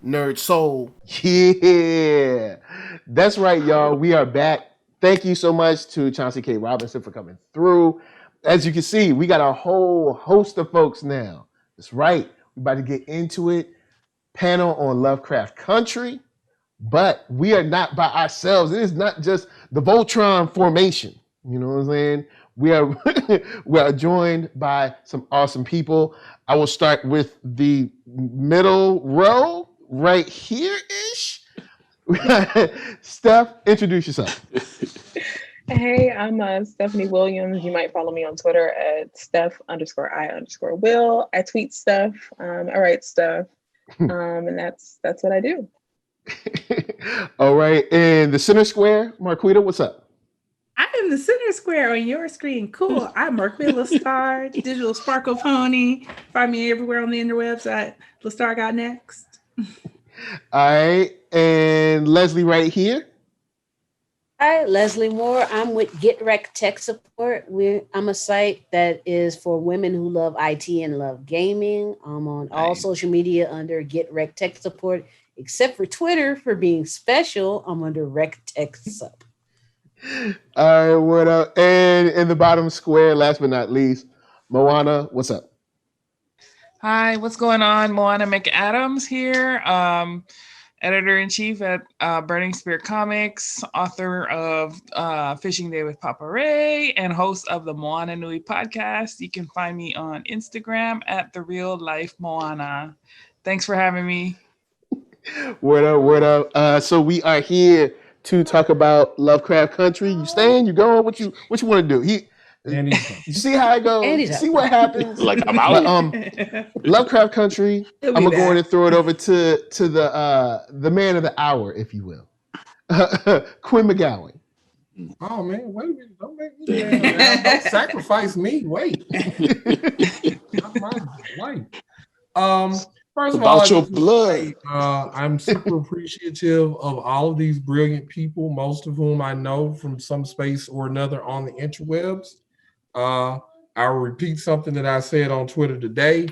ThatNERDSoul. Yeah, that's right, y'all. We are back. Thank you so much to Chauncey K. Robinson for coming through. As you can see, we got a whole host of folks now. That's right. We're about to get into it. Panel on Lovecraft Country, but we are not by ourselves. It is not just the Voltron formation. You know what I'm saying? We are we are joined by some awesome people. I will start with the middle row right here ish. Steph, introduce yourself. Hey, I'm Stephanie Williams. You might follow me on Twitter at Steph_I_Will. I tweet stuff. I write stuff. And that's what I do. All right. In the center square, Marquita, what's up? I am the center square on your screen. Cool. I'm Marquita Star, digital sparkle pony. Find me everywhere on the interwebs at Lestar Got Next. All right. And Leslie right here. Hi, Leslie Moore. I'm with GetRec Tech Support. I'm a site that is for women who love IT and love gaming. I'm on all social media under GetRec Tech Support, except for Twitter for being special. I'm under Rec Tech Sup. All right, what up? And in the bottom square, last but not least, Moana, what's up? Hi, what's going on? Moana McAdams here. Editor-in-chief at Burning Spear Comics, author of Fishing Day with Papa Ray, and host of the Moana Nui podcast. You can find me on Instagram at The Real Life Moana. Thanks for having me. What up, what up? So we are here to talk about Lovecraft Country. You staying? You going? What you want to do? You see how it goes? See what happens? Like I'm out. Lovecraft Country. I'm gonna go in and throw it over to the man of the hour, if you will, Quinn McGowan. Oh man, wait a minute! Don't make me mad. Don't sacrifice me. Wait, not my life. First of all, your blood. I'm super appreciative of all of these brilliant people, most of whom I know from some space or another on the interwebs. I'll repeat something that I said on Twitter today.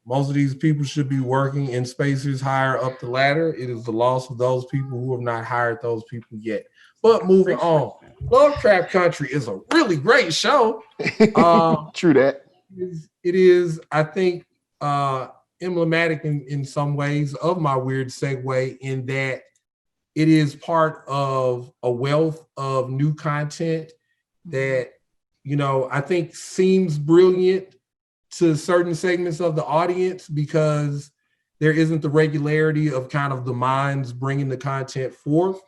Most of these people should be working in spaces higher up the ladder. It is the loss of those people who have not hired those people yet. But moving on, Lovecraft Country is a really great show. True that. It is, I think, emblematic in some ways of my weird segue in that it is part of a wealth of new content that, you know, I think seems brilliant to certain segments of the audience because there isn't the regularity of kind of the minds bringing the content forth.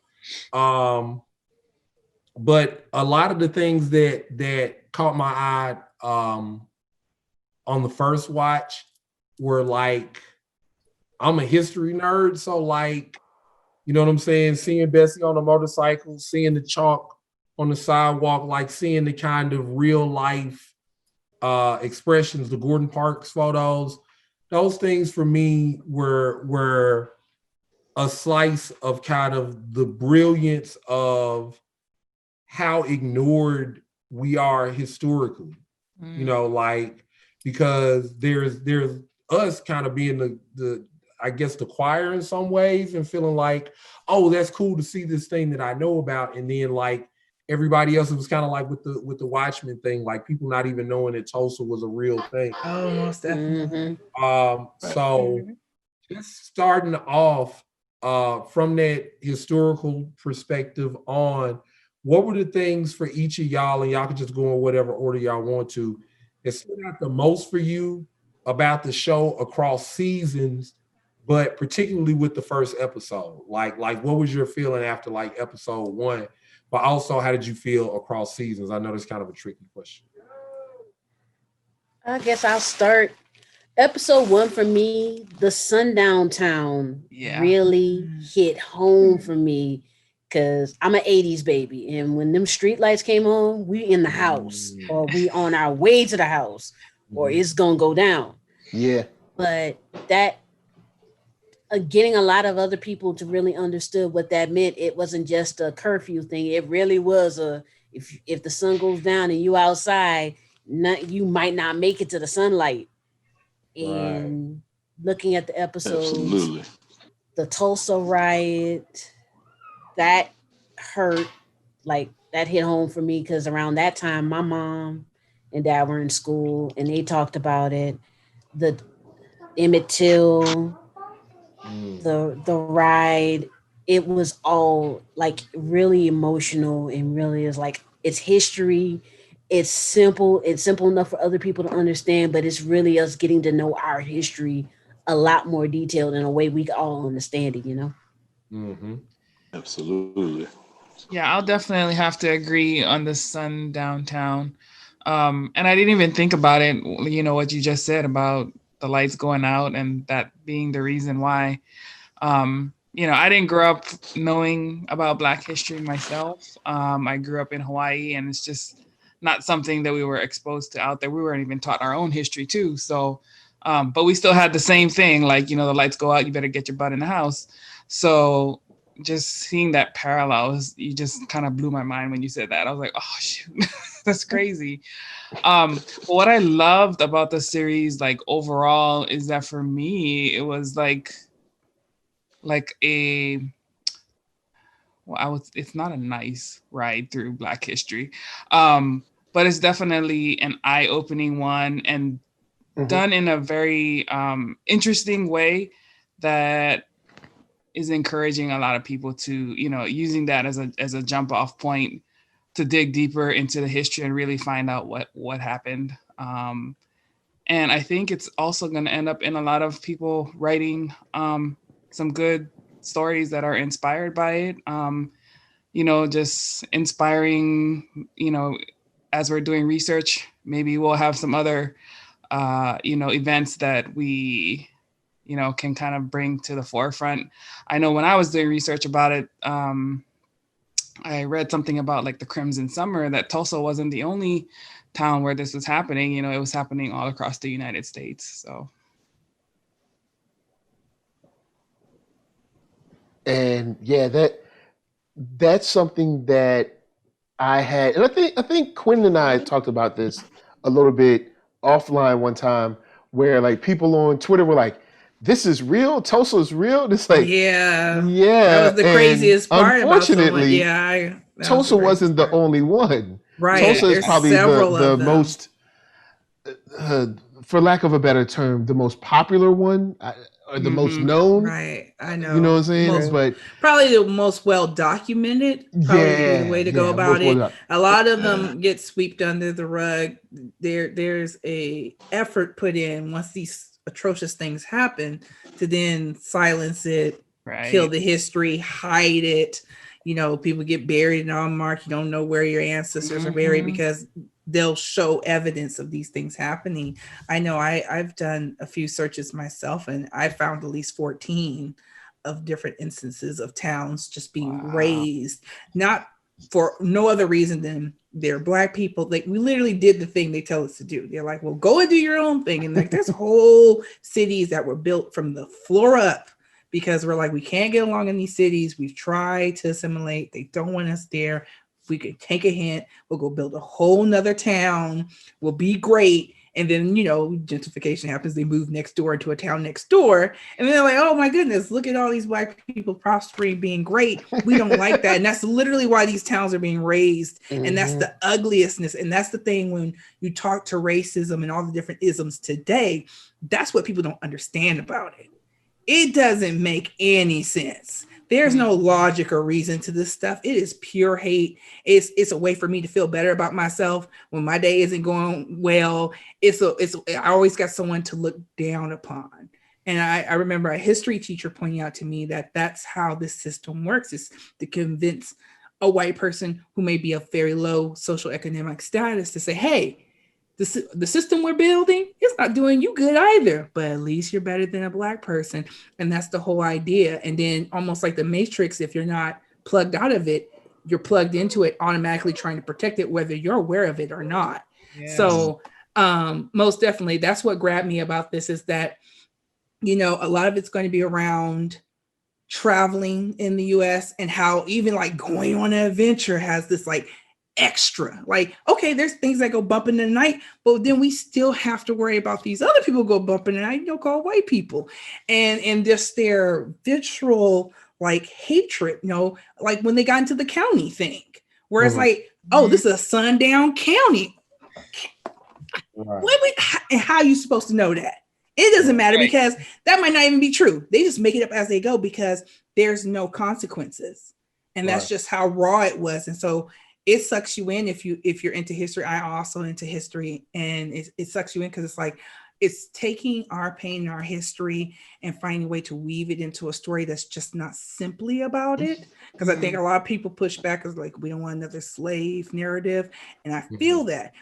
But a lot of the things that caught my eye on the first watch were like, I'm a history nerd, so like, you know what I'm saying? Seeing Bessie on a motorcycle, seeing the chalk on the sidewalk, like seeing the kind of real life expressions, the Gordon Parks photos, those things for me were a slice of kind of the brilliance of how ignored we are historically, you know, like, because there's us kind of being the I guess the choir in some ways and feeling like, oh, that's cool to see this thing that I know about. And then like everybody else, it was kind of like with the Watchmen thing, like people not even knowing that Tulsa was a real thing. Oh, most definitely. So just starting off from that historical perspective on, what were the things for each of y'all, and y'all can just go in whatever order y'all want to, that stood out the most for you about the show across seasons, but particularly with the first episode? Like what was your feeling after like episode 1, but also how did you feel across seasons? I know that's kind of a tricky question. I guess I'll start. Episode 1 for me, the sundown town really hit home for me because I'm an 80s baby. And when them street lights came on, we in the house or we on our way to the house or it's going to go down. Yeah. But that, getting a lot of other people to really understood what that meant. It wasn't just a curfew thing. It really was if the sun goes down and you outside, you might not make it to the sunlight. And looking at the episodes, the Tulsa riot, that hurt, like that hit home for me because around that time my mom and dad were in school and they talked about it. The Emmett Till, the ride, it was all like really emotional and really is like it's history. It's simple enough for other people to understand, but it's really us getting to know our history a lot more detailed in a way we all understand it, you know? Mm-hmm. Absolutely. Yeah, I'll definitely have to agree on the Sundown Town. And I didn't even think about it, you know, what you just said about the lights going out and that being the reason why. You know, I didn't grow up knowing about Black history myself. I grew up in Hawaii, and it's just not something that we were exposed to out there. We weren't even taught our own history too. So, but we still had the same thing, like, you know, the lights go out, you better get your butt in the house. So just seeing that parallel, you just kind of blew my mind when you said that. I was like, oh shoot, that's crazy. What I loved about the series, like overall, is that for me, it was like it's not a nice ride through Black history, but it's definitely an eye-opening one and done in a very interesting way that is encouraging a lot of people to, you know, using that as a jump off point to dig deeper into the history and really find out what happened. And I think it's also going to end up in a lot of people writing some good stories that are inspired by it. You know, just inspiring, you know, as we're doing research, maybe we'll have some other, you know, events that we, you know, can kind of bring to the forefront. I know when I was doing research about it, I read something about like the Crimson Summer, that Tulsa wasn't the only town where this was happening. You know, it was happening all across the United States. So. And yeah, that's something that I had, and I think Quinn and I talked about this a little bit offline one time, where like people on Twitter were like, "This is real. Tulsa is real." It's like, yeah, that was the craziest part about someone. Unfortunately, Yeah, Tulsa wasn't the only one. Right, Tulsa is there's probably several the of them. most, for lack of a better term, the most popular one, or the most known. Right, I know. You know what I'm saying? But probably the most well documented. Probably would be the way to go about it. A lot of them get swept under the rug. There's a effort put in once these atrocious things happen to then silence it, kill the history, hide it. You know, people get buried in unmarked. You don't know where your ancestors are buried because they'll show evidence of these things happening. I know I've done a few searches myself, and I found at least 14 of different instances of towns just being razed, not for no other reason than they're Black people. Like, we literally did the thing they tell us to do. They're like, well, go and do your own thing. And like, there's whole cities that were built from the floor up because we're like, we can't get along in these cities. We've tried to assimilate. They don't want us there. If we could take a hint, we'll go build a whole nother town. We'll be great. And then, you know, gentrification happens. They move next door into a town next door. And then they're like, oh my goodness, look at all these Black people prospering, being great. We don't like that. And that's literally why these towns are being raised. And that's the ugliestness. And that's the thing when you talk to racism and all the different isms today, that's what people don't understand about it. It doesn't make any sense. There's no logic or reason to this stuff. It is pure hate. It's a way for me to feel better about myself when my day isn't going well. I always got someone to look down upon. And I remember a history teacher pointing out to me that that's how this system works, is to convince a white person who may be of very low social economic status to say, hey, the system we're building, it's not doing you good either, but at least you're better than a Black person. And that's the whole idea. And then almost like the Matrix, if you're not plugged out of it, you're plugged into it, automatically trying to protect it, whether you're aware of it or not. Yes. So most definitely, that's what grabbed me about this, is that, you know, a lot of it's going to be around traveling in the US and how even like going on an adventure has this like extra. Like, okay, there's things that go bump in the night, but then we still have to worry about these other people go bump in the night, called white people, and just their visceral like hatred, like when they got into the county thing, where it's like, oh, this is a sundown county. Right. And how are you supposed to know that? It doesn't matter because that might not even be true. They just make it up as they go because there's no consequences. And that's just how raw it was. And so it sucks you in if you're into history. I'm also into history, and it sucks you in because it's like it's taking our pain and our history and finding a way to weave it into a story that's just not simply about it. Because I think a lot of people push back as like, we don't want another slave narrative. And I feel that.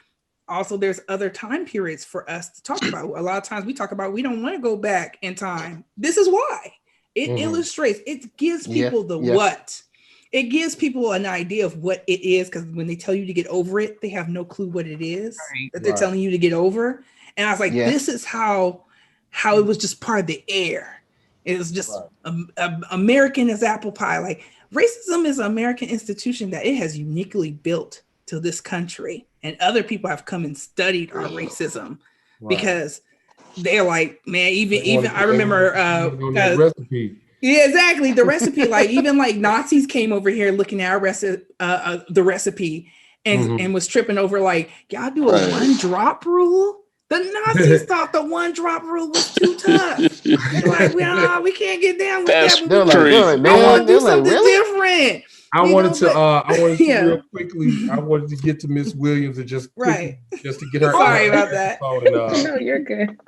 Also, there's other time periods for us to talk about. A lot of times we talk about we don't want to go back in time. This is why. It illustrates, it gives people what. It gives people an idea of what it is, because when they tell you to get over it, they have no clue what it is that they're telling you to get over. And I was like, this is how it was just part of the air. It was just American as apple pie. Like, racism is an American institution that it has uniquely built to this country. And other people have come and studied our racism because they're like, man, even I remember recipe. Yeah, exactly. The recipe, like even like Nazis came over here looking at our the recipe and was tripping over like, y'all do a 1 drop rule. The Nazis thought the 1 drop rule was too tough. They're like, we can't get down with that. But I want to do something different. I wanted to real quickly. I wanted to get to Miss Williams and just to get her. Sorry about that. No, you're good.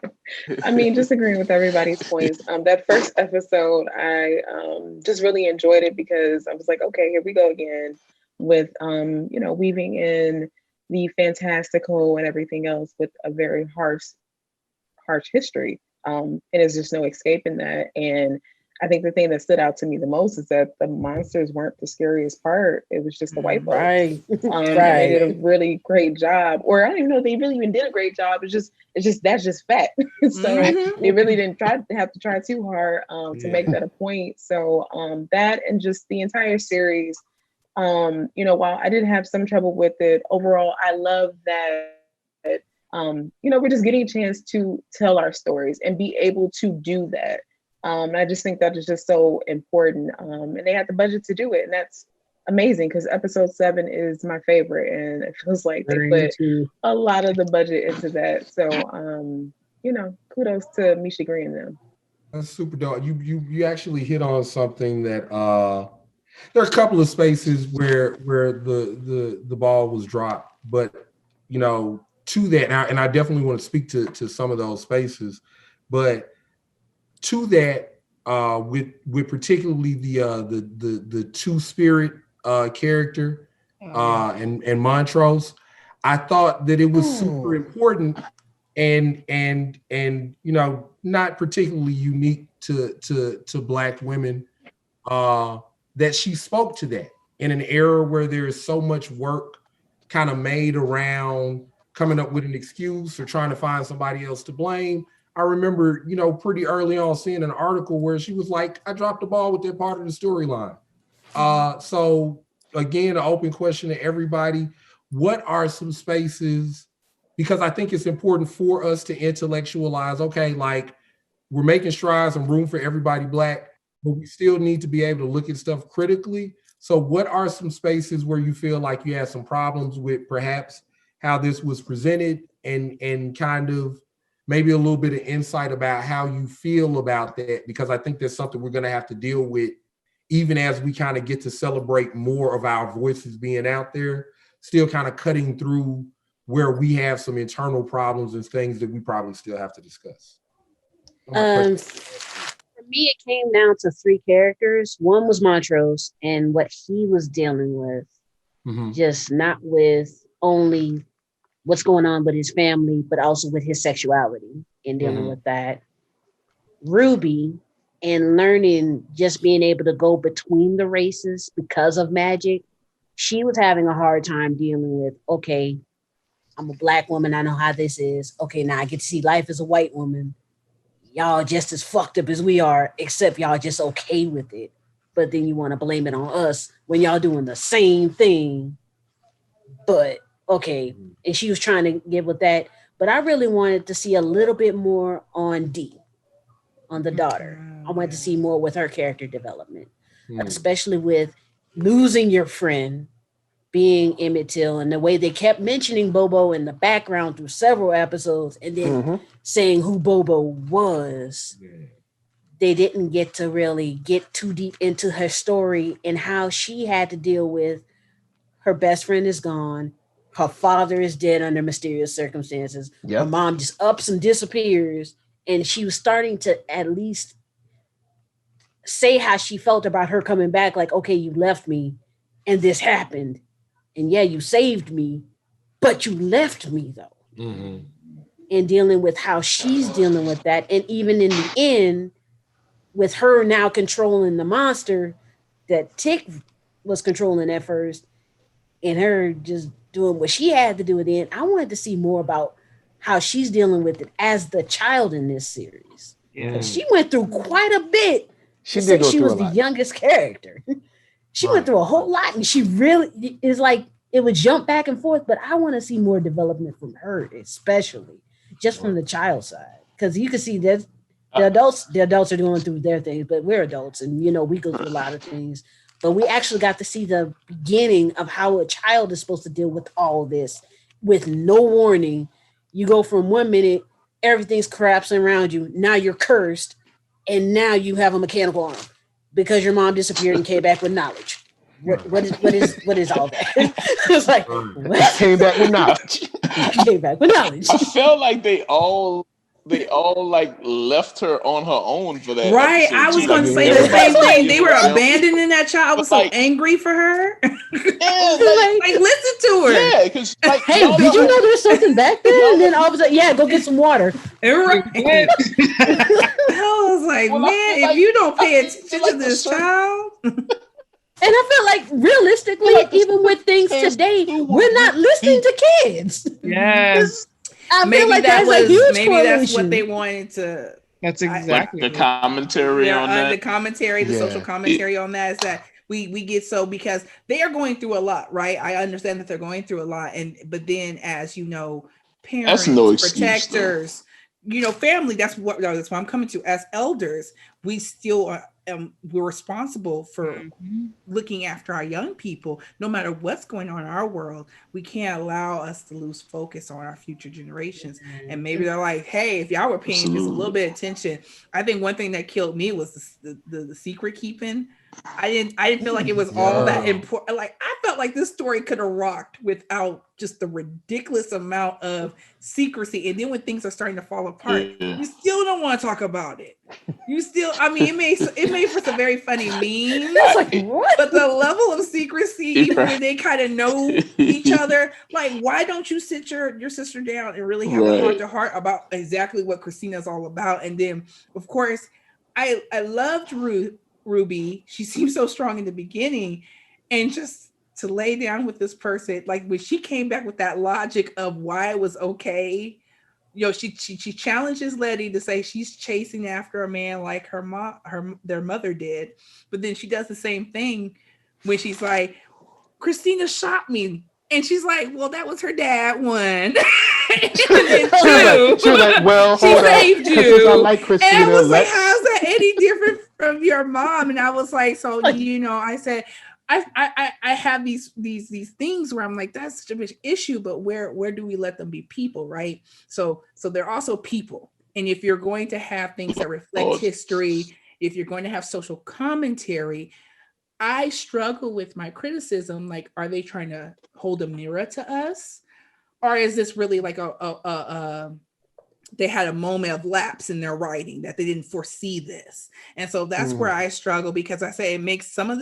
I mean, just agreeing with everybody's points. That first episode, I just really enjoyed it because I was like, okay, here we go again with weaving in the fantastical and everything else with a very harsh history. And there's just no escaping that. And I think the thing that stood out to me the most is that the monsters weren't the scariest part. It was just the white folks. Right. They did a really great job. Or I don't even know if they really even did a great job. It's just that's just fact. So they really didn't have to try too hard to make that a point. So that and just the entire series, while I did have some trouble with it, overall, I love that, we're just getting a chance to tell our stories and be able to do that. I just think that is just so important. And they had the budget to do it. And that's amazing because episode 7 is my favorite. And it feels like they put a lot of the budget into that. So, kudos to Misha Green and them. That's super dope. You actually hit on something that there's a couple of spaces where the ball was dropped. But, to that, and I definitely want to speak to some of those spaces. But to that, with particularly the Two-Spirit character and Montrose, I thought that it was super important and not particularly unique to Black women, that she spoke to that in an era where there is so much work kind of made around coming up with an excuse or trying to find somebody else to blame. I remember, pretty early on seeing an article where she was like, I dropped the ball with that part of the storyline. So again, an open question to everybody. What are some spaces, because I think it's important for us to intellectualize, okay, like we're making strides and room for everybody Black, but we still need to be able to look at stuff critically. So what are some spaces where you feel like you had some problems with perhaps how this was presented and kind of maybe a little bit of insight about how you feel about that, because I think that's something we're going to have to deal with even as we kind of get to celebrate more of our voices being out there, still kind of cutting through where we have some internal problems and things that we probably still have to discuss. For me, it came down to 3 characters. One was Montrose and what he was dealing with, just not with only what's going on with his family, but also with his sexuality and dealing with that. Ruby and learning, just being able to go between the races because of magic. She was having a hard time dealing with, okay, I'm a Black woman. I know how this is. Okay, now I get to see life as a white woman. Y'all just as fucked up as we are, except y'all just okay with it. But then you want to blame it on us when y'all doing the same thing. but okay. And she was trying to get with that. But I really wanted to see a little bit more on D, on the daughter. I wanted to see more with her character development, especially with losing your friend, being Emmett Till, and the way they kept mentioning Bobo in the background through several episodes, and then saying who Bobo was. They didn't get to really get too deep into her story and how she had to deal with her best friend is gone, her father is dead under mysterious circumstances, her mom just ups and disappears, and she was starting to at least say how she felt about her coming back, like, okay, you left me and this happened, and yeah, you saved me, but you left me though. And dealing with how she's dealing with that, and even in the end, with her now controlling the monster that Tick was controlling at first, and her just doing what she had to do at the end. I wanted to see more about how she's dealing with it as the child in this series. She went through quite a bit. She was the youngest character. She went through a whole lot, and she really is like, it would jump back and forth, but I want to see more development from her, especially just from the child side. Because you can see that the adults are going through their things, but we're adults, and we go through a lot of things. But we actually got to see the beginning of how a child is supposed to deal with all this with no warning. You go from 1 minute, everything's collapsing around you. Now you're cursed, and now you have a mechanical arm because your mom disappeared and came back with knowledge. What is all that? It's like, what? Came back with knowledge. Came back with knowledge. I felt like they all like left her on her own for that. Right. episode, I was too. going to Like, say the same thing. They were everybody- abandoning that child. I was so angry for her. Yeah, like listen to her. Yeah, because like, Hey, did you know there's something back there? And then all of a sudden, go get some water. Right. I was like, Well, man, like, if you don't pay attention like to this child. And I feel like realistically, even with things today, we're not listening to kids. Yes. I feel like that's a huge that's what they wanted to. That's exactly the commentary on that. The commentary, the social commentary on that is that we get so, because they are going through a lot, right? I understand that they're going through a lot, but then as you know, parents, That's no excuse, protectors, family. That's why I'm coming to. As elders, we still are. We're responsible for looking after our young people. No matter what's going on in our world, we can't allow us to lose focus on our future generations. And maybe they're like, hey, if y'all were paying just a little bit of attention. I think one thing that killed me was the secret keeping. I didn't feel like it was all that important. Like, I felt like this story could have rocked without just the ridiculous amount of secrecy. And then when things are starting to fall apart, you still don't want to talk about it. You still, it made for some very funny memes. Like, what? But the level of secrecy, even when they kind of know each other, like, why don't you sit your sister down and really have a heart to heart about exactly what Christina's all about? And then, of course, I loved Ruby. She seemed so strong in the beginning, and just to lay down with this person, like when she came back with that logic of why it was okay. She challenges Letty to say she's chasing after a man like their mother did, but then she does the same thing when she's like, Christina shot me, and she's like, well, that was her dad one. She was like, well, she saved you. I like Christina. And I was like, how's that any different from your mom? And I was like, so I said, I have these things where I'm like, that's such a big issue, but where do we let them be people, right? So they're also people. And if you're going to have things that reflect history, if you're going to have social commentary, I struggle with my criticism. Like, are they trying to hold a mirror to us? Or is this really like they had a moment of lapse in their writing that they didn't foresee this? And so that's where I struggle, because I say it makes some of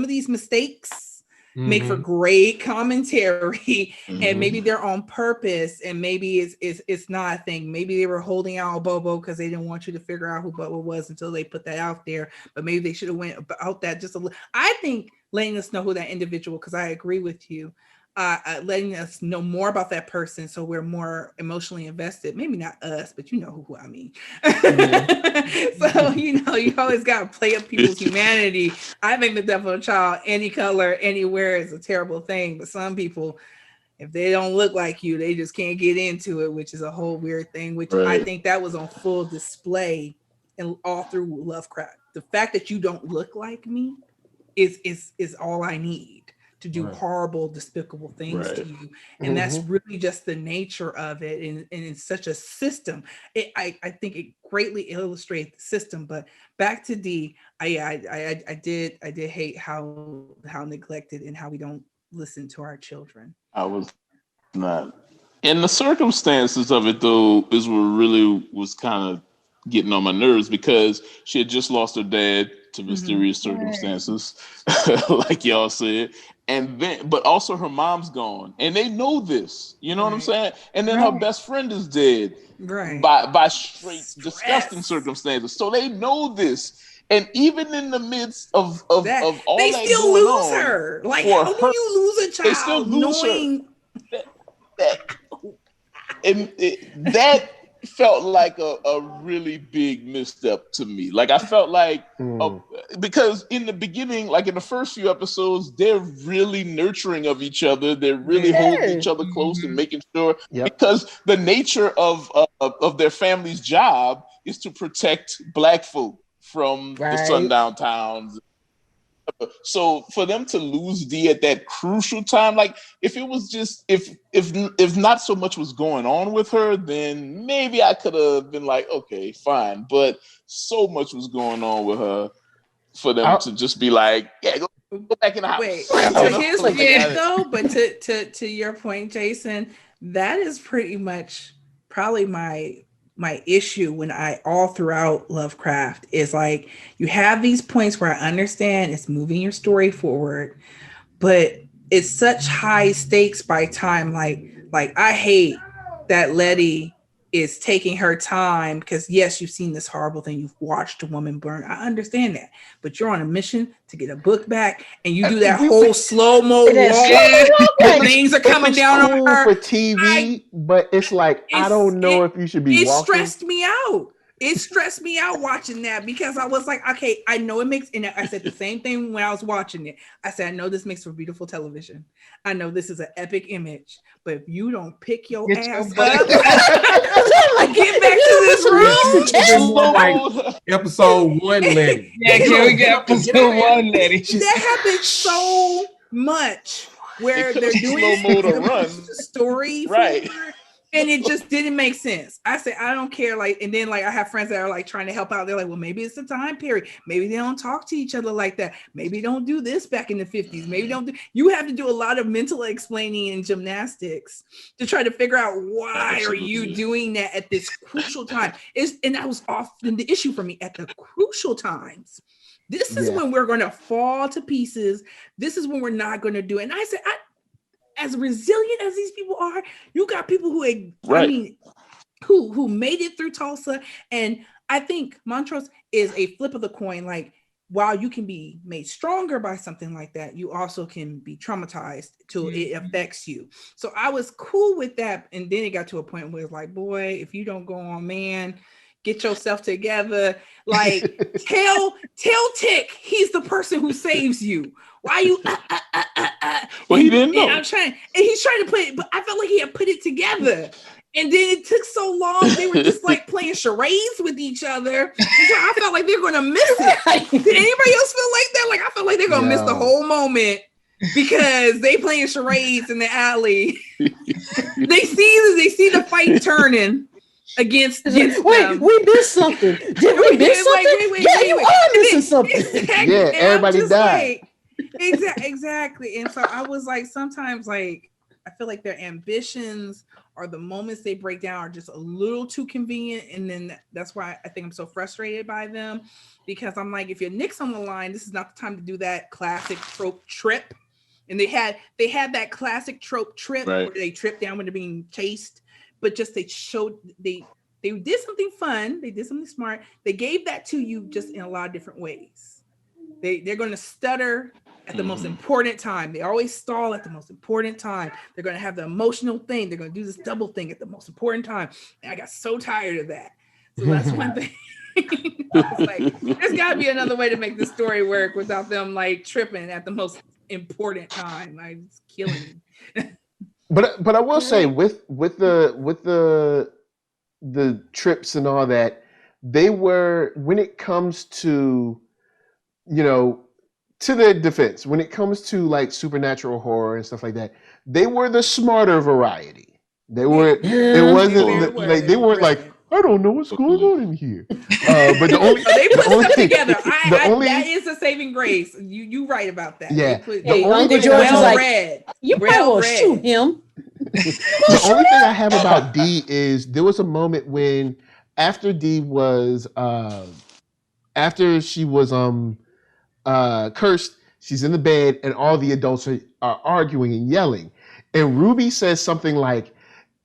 these mistakes make for great commentary, and maybe they're on purpose, and maybe it's not a thing. Maybe they were holding out Bobo because they didn't want you to figure out who Bobo was until they put that out there. But maybe they should have went about that just a little. I think letting us know who that individual, because I agree with you. Letting us know more about that person so we're more emotionally invested. Maybe not us, but you know who I mean. So, you always got to play up people's humanity. I think the devil child, any color, anywhere, is a terrible thing. But some people, If they don't look like you, they just can't get into it, which is a whole weird thing, which Right. I think that was on full display and all through Lovecraft. The fact that you don't look like me is all I need to do horrible, despicable things to you. And that's really just the nature of it. And it's such a system. I think it greatly illustrates the system. But back to D, I did hate how neglected and how we don't listen to our children. I was not. And the circumstances of it, though, is what really was kind of getting on my nerves, because she had just lost her dad to mysterious circumstances, like y'all said. And then, but also her mom's gone, and they know this. You know what I'm saying? And then her best friend is dead, by straight disgusting circumstances. So they know this, and even in the midst of all they that still going lose on, her. Like, how do you lose a child? They still lose knowing that felt like a really big misstep to me. Like, I felt like because in the beginning, like in the first few episodes, they're really nurturing of each other. They're really holding each other close and making sure, because the nature of their family's job is to protect Black folk from the sundown towns. So for them to lose D at that crucial time, like if it was just if not so much was going on with her, then maybe I could have been like, okay, fine. But so much was going on with her for them to just be like, yeah, go back in the house. Wait, so here's the thing though, but to your point, Jason, that is pretty much probably my issue when I all throughout Lovecraft is like, you have these points where I understand it's moving your story forward, but it's such high stakes by time. Like I hate that Letty is taking her time, because yes, you've seen this horrible thing. You've watched a woman burn. I understand that, but you're on a mission to get a book back, and you do that whole slow-mo walk. Things are coming down on her for TV, but it's like, I don't know if you should be walking. It stressed me out. It stressed me out watching that, because I was like, okay, I know it makes, and I said the same thing when I was watching it. I said, I know this makes for beautiful television. I know this is an epic image, but if you don't pick your ass up, get back to this room. Like episode 1, Letty. Yeah, can we get episode 1, Letty? That happens so much where they're doing slow mo to run story, right? And it just didn't make sense. I said, I don't care. Like, and then like I have friends that are like trying to help out. They're like, well, maybe it's a time period. Maybe they don't talk to each other like that. Maybe don't do this back in the 50s. Maybe don't do. You have to do a lot of mental explaining and gymnastics to try to figure out why are you doing that at this crucial time. And that was often the issue for me at the crucial times. This is when we're going to fall to pieces. This is when we're not going to do it. And I said, as resilient as these people are, you got people who, I mean, who made it through Tulsa. And I think Montrose is a flip of the coin. Like, while you can be made stronger by something like that, you also can be traumatized till it affects you. So I was cool with that. And then it got to a point where it's like, boy, if you don't go on, man, get yourself together. Like, tell Tick he's the person who saves you. Why you? Well, he didn't know. And he's trying to put it, but I felt like he had put it together. And then it took so long. They were just like playing charades with each other. And so I felt like they're gonna miss it. Did anybody else feel like that? Like, I felt like they're gonna miss the whole moment because they playing charades in the alley. They see the fight turning. Against wait, them. We missed something. Did we miss something? Wait, you are missing something. Exactly. Yeah, everybody died. Like, exactly. And so I was like, sometimes, like, I feel like their ambitions or the moments they break down are just a little too convenient. And then that's why I think I'm so frustrated by them, because I'm like, if you're Nick's on the line, this is not the time to do that classic trope trip. And they had that classic trope trip where they tripped down when they're being chased. But just they did something fun. They did something smart. They gave that to you just in a lot of different ways. They're going to stutter at the most important time. They always stall at the most important time. They're going to have the emotional thing. They're going to do this double thing at the most important time. And I got so tired of that. So that's one thing. I was like, there's got to be another way to make this story work without them like tripping at the most important time. Like, it's killing me. But I will say with the trips and all that, they were, when it comes to, you know, to their defense, when it comes to like supernatural horror and stuff like that, they were the smarter variety. They were. It wasn't like they weren't like, I don't know what's going on in here. But the only they put stuff thing, together. That is a saving grace. You right about that. Yeah. Uncle George was like, you probably will shoot him. The only thing I have about Dee is there was a moment when after Dee was after she was cursed, she's in the bed and all the adults are arguing and yelling. And Ruby says something like,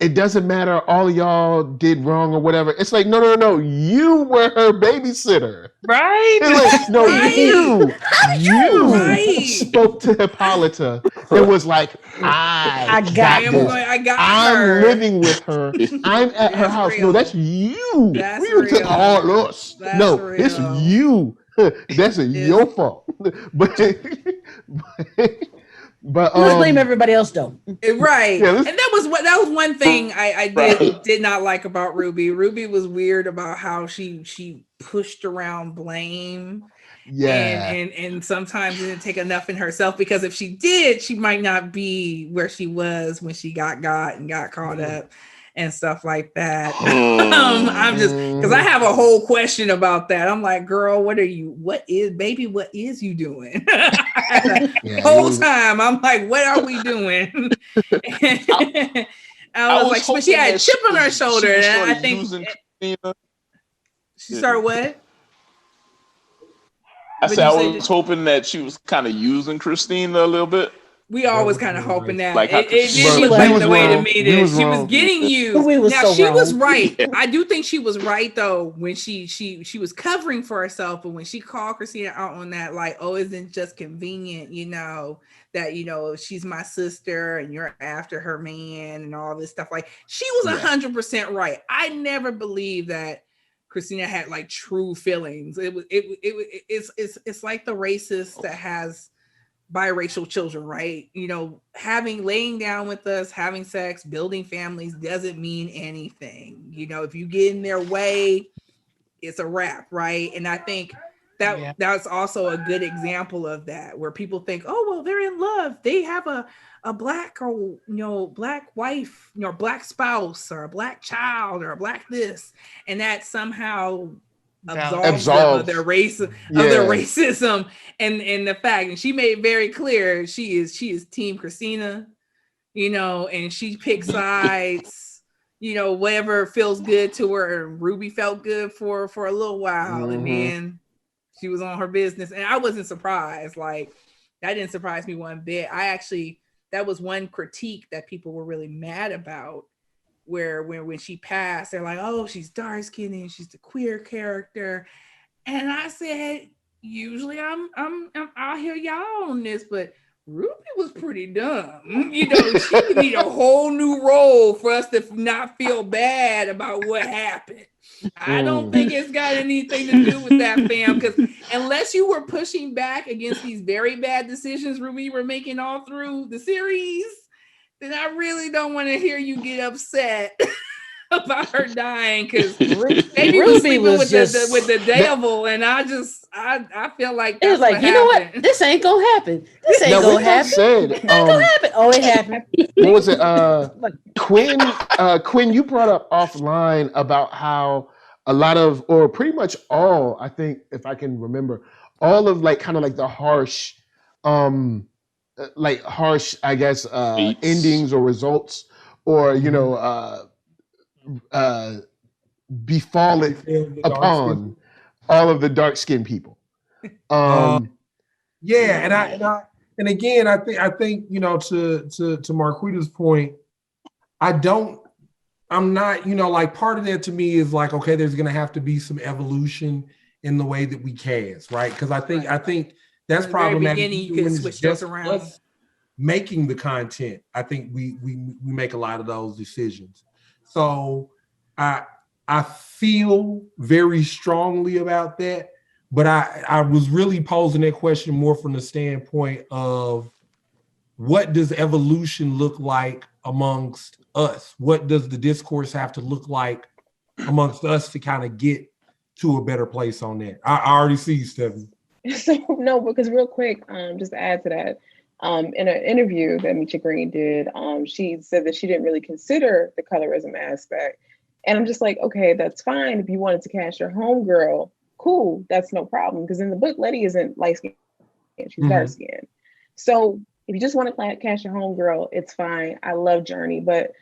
it doesn't matter, all of y'all did wrong or whatever. It's like, no, you were her babysitter. Right? Like, no, you spoke to Hippolyta and was like, I got this. I'm living with her. I'm at her house. No, that's you. That's we took all us. No, real. it's you. That's your fault. But let's blame everybody else though. Right. Yeah, and that was one thing I did not like about Ruby. Ruby was weird about how she pushed around blame. Yeah. And sometimes didn't take enough in herself, because if she did, she might not be where she was when she got caught up and stuff like that. I'm just, because I have a whole question about that. I'm like, girl, what is you doing? Whole time I'm like, what are we doing? I was like, but she had a chip on her shoulder, and I think she started what? I said I was hoping that she was kind of using Christina a little bit. We always kind of hoping that. Like it didn't look like the way to me that she was getting you. Was right. I do think she was right though when she was covering for herself, but when she called Christina out on that, like, oh, isn't just convenient, that she's my sister and you're after her man and all this stuff. Like, she was 100% right. I never believed that Christina had like true feelings. It's like the racist that has biracial children, right? Laying down with us, having sex, building families doesn't mean anything. If you get in their way, it's a wrap, right? And I think that's also a good example of that, where people think, oh, well, they're in love. They have a black or black wife, black spouse, or a black child, or a black this, and that somehow absolves them of their race, of their racism, and the fact. And she made it very clear she is Team Christina, and she picks sides. Whatever feels good to her. And Ruby felt good for a little while, and then she was on her business. And I wasn't surprised. Like, that didn't surprise me one bit. That was one critique that people were really mad about, where when she passed, they're like, oh, she's dark skinned and she's the queer character. And I said, usually I'll hear y'all on this, but Ruby was pretty dumb. She would need a whole new role for us to not feel bad about what happened. I don't think it's got anything to do with that, fam, because unless you were pushing back against these very bad decisions Ruby were making all through the series, then I really don't want to hear you get upset about her dying, because maybe was sleeping with the devil, and I feel like it was like, you know what, this ain't gonna happen. This ain't gonna happen. Oh, it happened. What was it? Quinn, you brought up offline about how a lot of, or pretty much all, I think, if I can remember, all of like kind of like the harsh, I guess, endings or results, or befallen upon all of the dark-skinned people. And again, I think to Marquita's point, I'm not, like, part of that to me is like, okay, there's gonna have to be some evolution in the way that we cast, right? Because I think that's problematic. You can switch those around. Making the content, I think we make a lot of those decisions. So I feel very strongly about that, but I was really posing that question more from the standpoint of, what does evolution look like amongst us? What does the discourse have to look like amongst us to kind of get to a better place on that? I already see you, Stephanie. So no, because real quick, just to add to that, in an interview that Misha Green did, she said that she didn't really consider the colorism aspect. And I'm just like, okay, that's fine. If you wanted to cast your homegirl, cool, that's no problem. Because in the book, Letty isn't light skinned, she's dark skinned. So if you just want to cast your homegirl, it's fine. I love Journey, but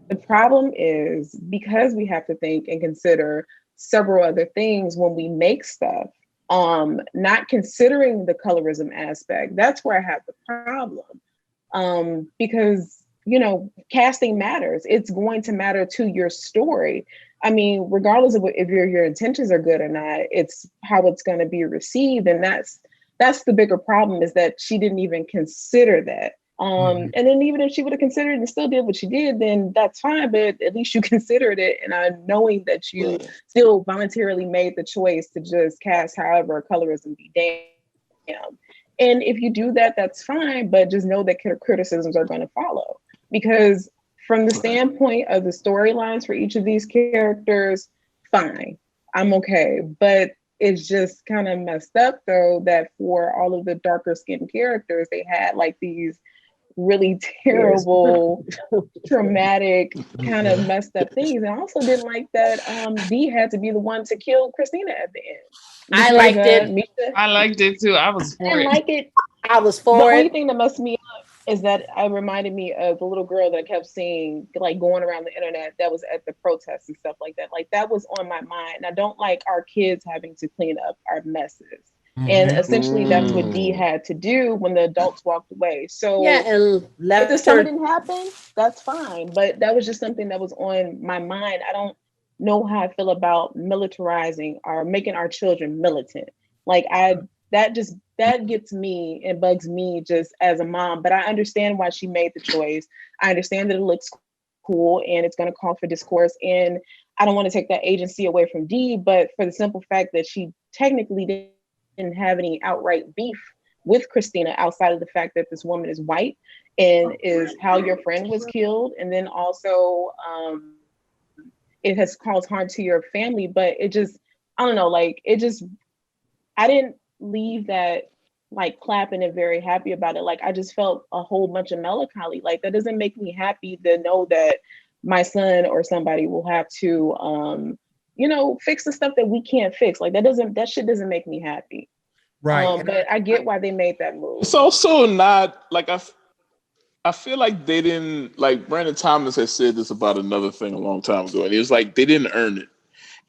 the problem is because we have to think and consider several other things when we make stuff, not considering the colorism aspect, that's where I have the problem. Because, you know, casting matters. It's going to matter to your story. I mean, regardless of if your intentions are good or not, it's how it's going to be received. And that's the bigger problem, is that she didn't even consider that. And then even if she would have considered and still did what she did, then that's fine. But at least you considered it, and knowing that you still voluntarily made the choice to just cast however colorism be damned. And if you do that, that's fine. But just know that criticisms are going to follow, because from the standpoint of the storylines for each of these characters, fine, I'm okay. But it's just kind of messed up, though, that for all of the darker skinned characters, they had like these really terrible, traumatic, kind of messed up things. And I also didn't like that Dee had to be the one to kill Christina at the end. I liked it. I liked it too. I was for it. I didn't like it. I was for the it. The only thing that messed me up is that it reminded me of the little girl that I kept seeing, like, going around the internet that was at the protests and stuff like that. Like, that was on my mind. And I don't like our kids having to clean up our messes. And essentially that's what Dee had to do when the adults walked away. So yeah, and if this summer didn't happen, that's fine. But that was just something that was on my mind. I don't know how I feel about militarizing or making our children militant. Like, that gets me and bugs me just as a mom. But I understand why she made the choice. I understand that it looks cool and it's going to call for discourse. And I don't want to take that agency away from Dee, but for the simple fact that she technically didn't have any outright beef with Christina outside of the fact that this woman is white and is how your friend was killed. And then also it has caused harm to your family. But it just, I don't know, like, it just, I didn't leave that like clapping and very happy about it. Like, I just felt a whole bunch of melancholy. Like, that doesn't make me happy to know that my son or somebody will have to you know, fix the stuff that we can't fix. Like, that shit doesn't make me happy. Right. But I get why they made that move. It's also not like I feel like they didn't, like Brandon Thomas has said this about another thing a long time ago, and it was like they didn't earn it.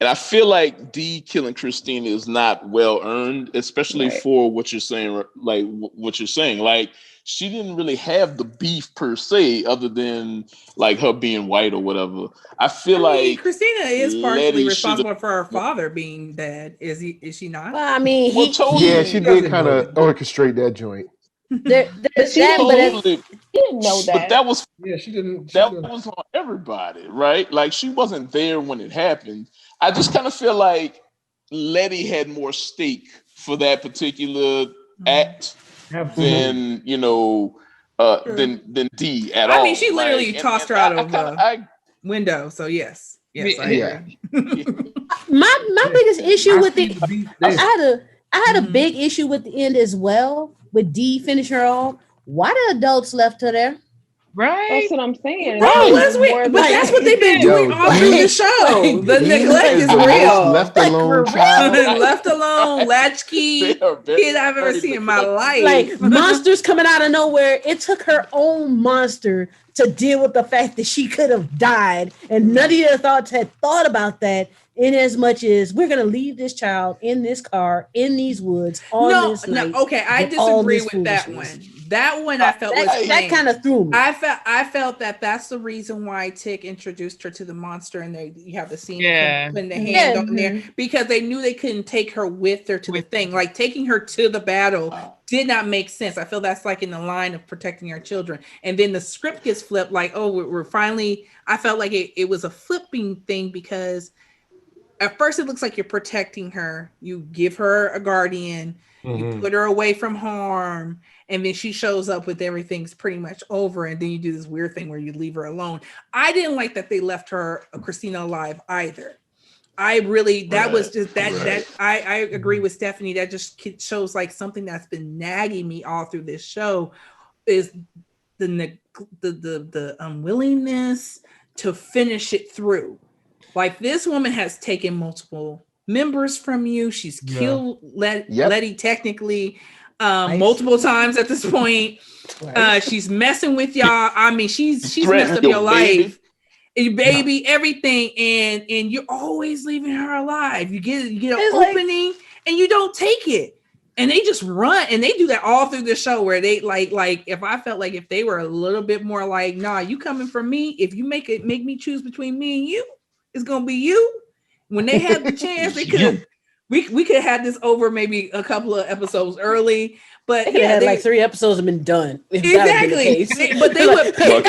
And I feel like Dee killing Christina is not well earned, especially for what you're saying. Like what you're saying, like, she didn't really have the beef per se, other than like her being white or whatever. I feel like Christina is partially responsible for her father being dead. Is she not? Well, I mean, she did kind of orchestrate that joint. She didn't know that. But that was she didn't. That was on everybody, right? Like, she wasn't there when it happened. I just kind of feel like Letty had more stake for that particular act than, you know, than Dee at all. I mean, she literally tossed her out of the window. So yes, I agree. my biggest issue with I had a big issue with the end as well. With Dee finish her off. Why the adults left her there? Right. That's what I'm saying. But that's what they've been doing all through the show. The neglect is real. Left alone, child. Left alone, latchkey kid I've ever seen in my life. Like, monsters coming out of nowhere. It took her own monster to deal with the fact that she could have died, and none of your thoughts had thought about that. In as much as we're gonna leave this child in this car in these woods on this night. Okay, I disagree with that one. That one I felt that kind of threw me. I felt that that's the reason why Tick introduced her to the monster, and you have the scene putting the hand on there, because they knew they couldn't take her with her to the thing. Like, taking her to the battle did not make sense. I feel that's like in the line of protecting our children, and then the script gets flipped. Like, oh, we're finally. I felt like it was a flipping thing, because at first it looks like you're protecting her. You give her a guardian. You put her away from harm, and then she shows up with everything's pretty much over, and then you do this weird thing where you leave her alone. I didn't like that they left her, Christina, alive either. I really, that was just that I agree with Stephanie. That just shows like something that's been nagging me all through this show is the unwillingness to finish it through. Like, this woman has taken multiple members from you. She's killed Letty technically multiple times at this point. She's messing with y'all. I mean, she's messed up your life. Baby, everything, and you're always leaving her alive. You get an opening and you don't take it, and they just run, and they do that all through the show. Where they like if I felt like if they were a little bit more like, nah, you coming for me. If you make me choose between me and you, it's gonna be you. When they had the chance, they could we could have had this over maybe a couple of episodes early. But they had like 3 episodes have been done. Exactly. But they would pick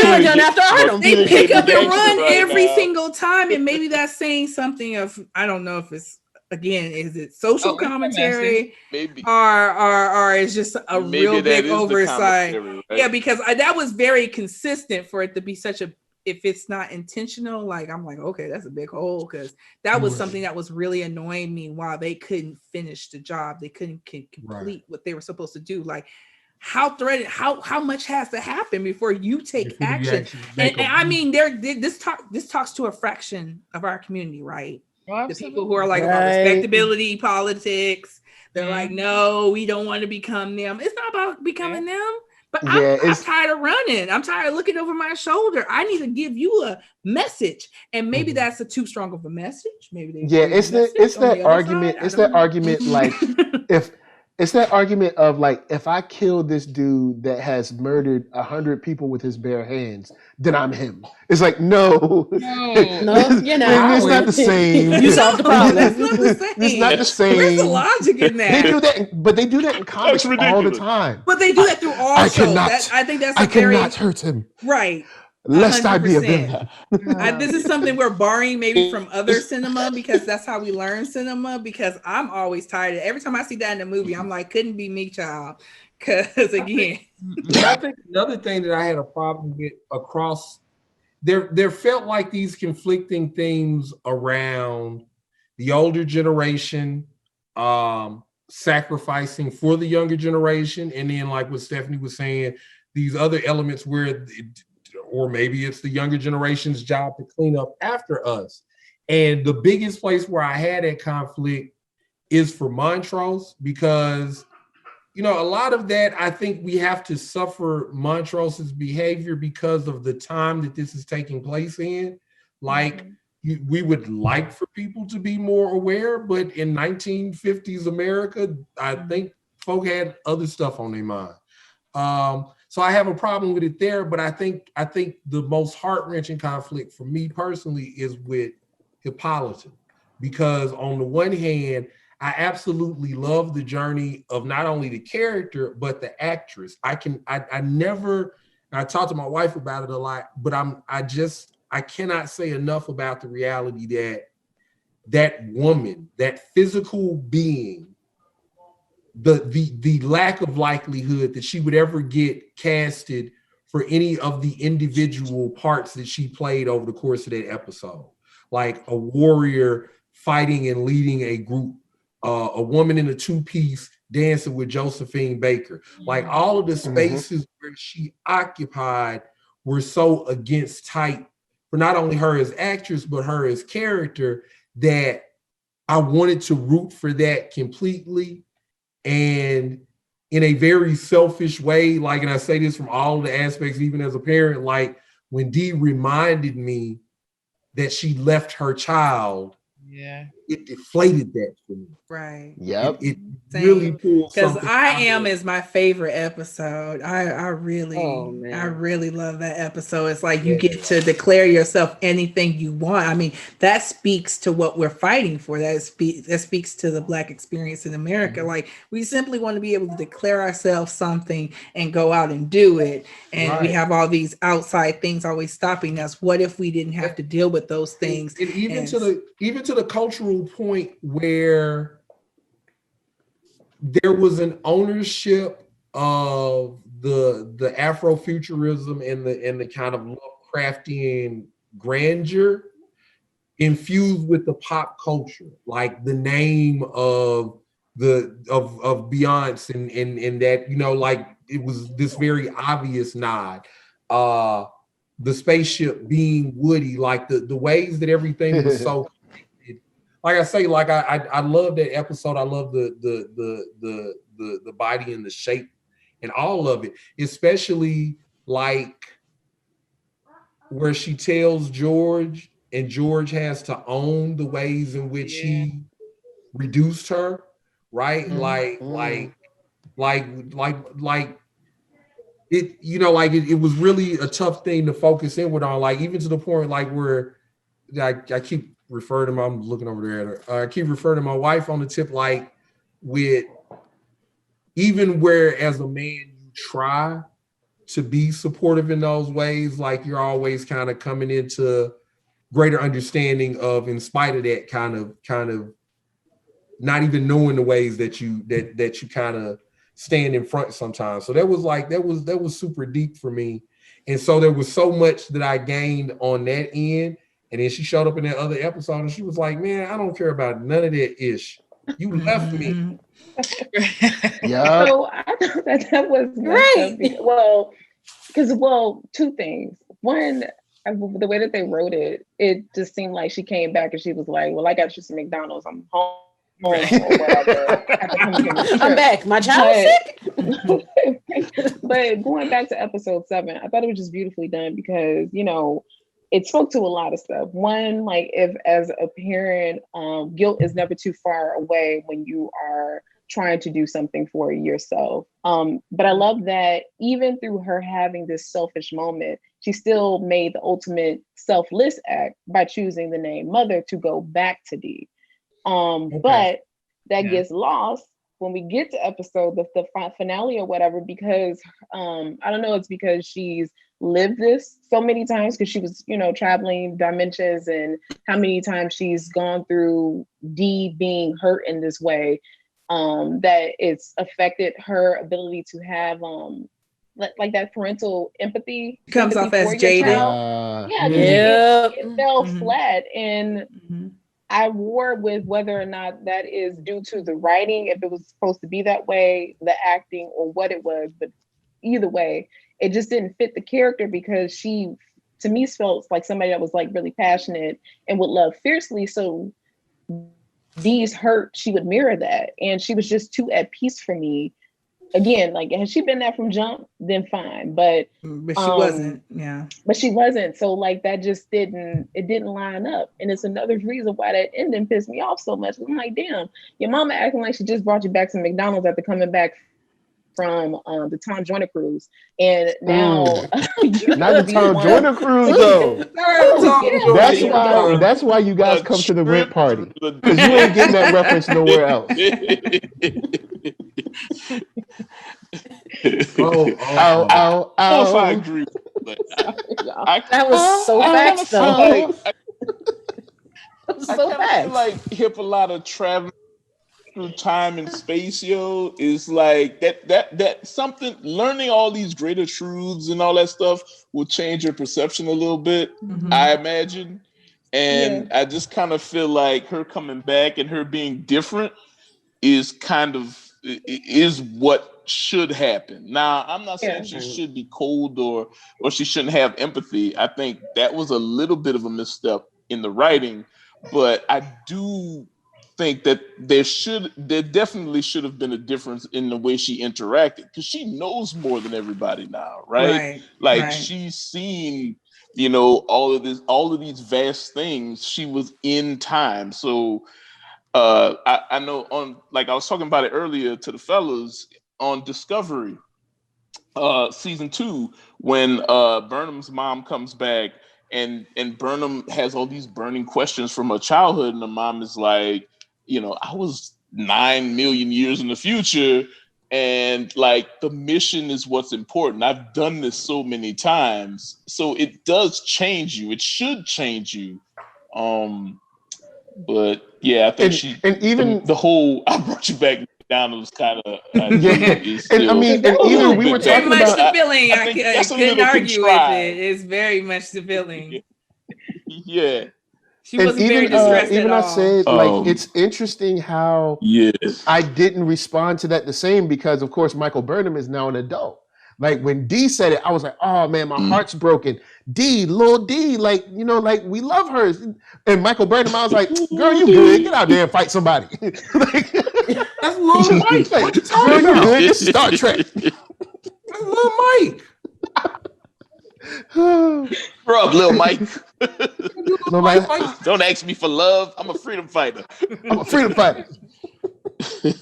up and run every single time. And maybe that's saying something of, I don't know if it's, again, is it social commentary? Maybe. Or it's just a real big oversight. Right? Yeah, because that was very consistent for it to be such a, if it's not intentional, like, I'm like, okay, that's a big hole, because that was something that was really annoying me while they couldn't finish the job. They couldn't complete what they were supposed to do. Like, how much has to happen before you take action? And I mean, this talks to a fraction of our community, right? Oh, the people who are like about respectability, politics. They're like, no, we don't want to become them. It's not about becoming them. But I'm tired of running. I'm tired of looking over my shoulder. I need to give you a message, and maybe that's too strong of a message. Maybe it's that argument. It's that argument like It's that argument of like, if I kill this dude that has murdered 100 people with his bare hands, then I'm him. It's like, no, you're not. It's not the same. You solved the problem. It's not the same. Where's the logic in that? They do that, but they do that in comics all the time. But they do that through all shows. I think that's cannot hurt him. Right. Lest 100%. I be a villain. This is something we're borrowing maybe from other cinema, because that's how we learn cinema. Because I'm always tired. Every time I see that in a movie, I'm like, couldn't be me, child. Because again, I think another thing that I had a problem with across there felt like these conflicting themes around the older generation sacrificing for the younger generation, and then like what Stephanie was saying, these other elements where or maybe it's the younger generation's job to clean up after us. And the biggest place where I had that conflict is for Montrose, because, you know, a lot of that, I think we have to suffer Montrose's behavior because of the time that this is taking place in. Like, we would like for people to be more aware, but in 1950s America, I think folk had other stuff on their mind. So I have a problem with it there, but I think the most heart-wrenching conflict for me personally is with Hippolyta, because on the one hand, I absolutely love the journey of not only the character, but the actress. I talk to my wife about it a lot, but I cannot say enough about the reality that woman, that physical being, the lack of likelihood that she would ever get casted for any of the individual parts that she played over the course of that episode, like a warrior fighting and leading a group, a woman in a 2-piece dancing with Josephine Baker, like all of the spaces where she occupied were so against type for not only her as actress, but her as character, that I wanted to root for that completely. And in a very selfish way, like, and I say this from all the aspects, even as a parent, like when Dee reminded me that she left her child, it deflated that for me. Right. Yep. It really pulled because I Am is my favorite episode. I really love that episode. It's like you get to declare yourself anything you want. I mean, that speaks to what we're fighting for. That speaks to the Black experience in America. Like, we simply want to be able to declare ourselves something and go out and do it. And we have all these outside things always stopping us. What if we didn't have to deal with those things? And even to the cultural point where there was an ownership of the Afrofuturism and the kind of Lovecraftian grandeur infused with the pop culture, like the name of Beyonce and that, you know, like it was this very obvious nod. The spaceship being Woody, like the ways that everything was so connected. Like I say, like I love that episode. I love the body and the shape and all of it, especially like where she tells George, and George has to own the ways in which he reduced her, right? Like it, you know, like it was really a tough thing to focus in with on, like even to the point like where I keep referring to my, I'm looking over there at her. I keep referring to my wife on the tip, like with even where as a man you try to be supportive in those ways, like you're always kind of coming into greater understanding of, in spite of that, kind of not even knowing the ways that you kind of stand in front sometimes. So that was super deep for me. And so there was so much that I gained on that end. And then she showed up in that other episode and she was like, man, I don't care about none of that ish. You left me. Yeah. So I thought that was great. Well, two things. One, the way that they wrote it, it just seemed like she came back and she was like, well, I got you some McDonald's. I'm home. Or whatever. I'm back. My child sick. But going back to episode 7, I thought it was just beautifully done because, you know, it spoke to a lot of stuff. One, like if as a parent, guilt is never too far away when you are trying to do something for yourself. But I love that even through her having this selfish moment, she still made the ultimate selfless act by choosing the name Mother to go back to Dee. But that gets lost when we get to episode the finale or whatever, because I don't know, it's because she's lived this so many times because she was, you know, traveling dimensions, and how many times she's gone through Dee being hurt in this way, that it's affected her ability to have like that parental empathy comes off as jaded. It fell flat. And I war with whether or not that is due to the writing, if it was supposed to be that way, the acting, or what it was. But either way, it just didn't fit the character, because she, to me, felt like somebody that was like really passionate and would love fiercely. So Dee's hurt, she would mirror that. And she was just too at peace for me. Again, like, had she been there from jump, then fine. But she wasn't. Yeah. But she wasn't. So like that just didn't line up. And it's another reason why that ending pissed me off so much. I'm like, damn, your mama acting like she just brought you back to McDonald's after coming back from the Tom Joyner cruise. And now not the Tom Joyner cruise though. That's why you guys come to the rent party. Because you ain't getting that reference nowhere else. I agree. That was so fast though. So I feel like Hippolyta traveling through time and space, is like that something, learning all these greater truths and all that stuff will change your perception a little bit, I imagine. And I just kind of feel like her coming back and her being different is what should happen. Now, I'm not saying she should be cold or she shouldn't have empathy. I think that was a little bit of a misstep in the writing, but I do think that there definitely should have been a difference in the way she interacted, because she knows more than everybody now, right? She's seen, all of these vast things. She was in time. So I know, on, like I was talking about it earlier to the fellas, on Discovery season 2, when Burnham's mom comes back and Burnham has all these burning questions from her childhood, and the mom is like, I was 9 million years in the future, and like the mission is what's important. I've done this so many times. So it does change you. It should change you. But yeah, I think and even the whole I brought you back McDonald's kind of yeah. And I mean, and even we were talking very much about the feeling. I couldn't argue with it. It's very much the feeling. Yeah. She wasn't very distressed even at I all. said, like, it's interesting how I didn't respond to that the same because, of course, Michael Burnham is now an adult. Like, when D said it, I was like, oh, man, my heart's broken. D, little D, like, you know, like, we love her. And Michael Burnham, I was like, girl, you good. Get out there and fight somebody. Like, that's Lil Mike. Like, what you talking girl, about? you good. This is Star Trek. That's Lil Mike. Bro, Lil Mike. Lil Mike. Don't ask me for love. I'm a freedom fighter. I'm a freedom fighter.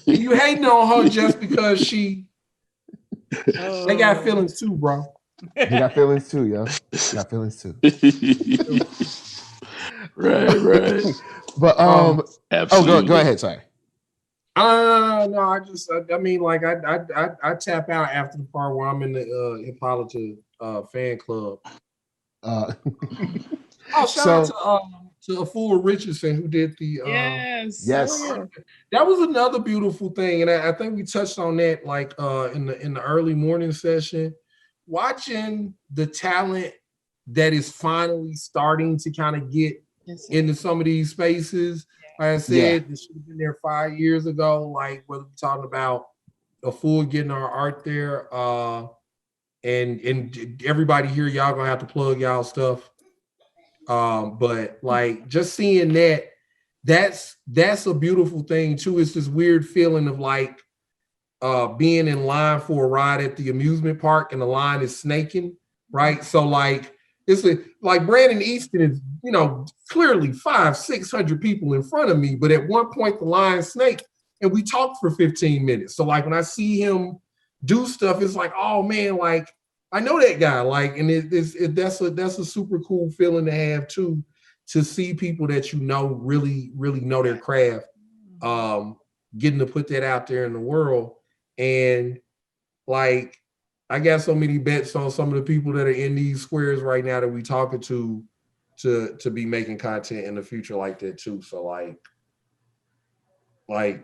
You hating on her just because she... They got feelings too, bro. They got feelings too, yo. They got feelings too. Right. But go ahead. Sorry. No. I mean, like I tap out after the part where I'm in the Hippolyta fan club. Shout out to a fool Richardson who did the yes. That was another beautiful thing, and I think we touched on that like in the early morning session. Watching the talent that is finally starting to kind of get into some of these spaces. Like I said, this should have been there 5 years ago. Like whether we're talking about a fool getting our art there, and everybody here, y'all gonna have to plug y'all stuff. But like just seeing that's a beautiful thing too. It's this weird feeling of like being in line for a ride at the amusement park and the line is snaking, right? So like it's like Brandon Easton is, you know, clearly 500-600 people in front of me, but at one point the line snaked and we talked for 15 minutes. So like when I see him do stuff, it's like, oh man, like I know that guy, like, and that's a super cool feeling to have too, to see people that you know really know their craft, getting to put that out there in the world. And like I got so many bets on some of the people that are in these squares right now that we talking to be making content in the future like that too. So like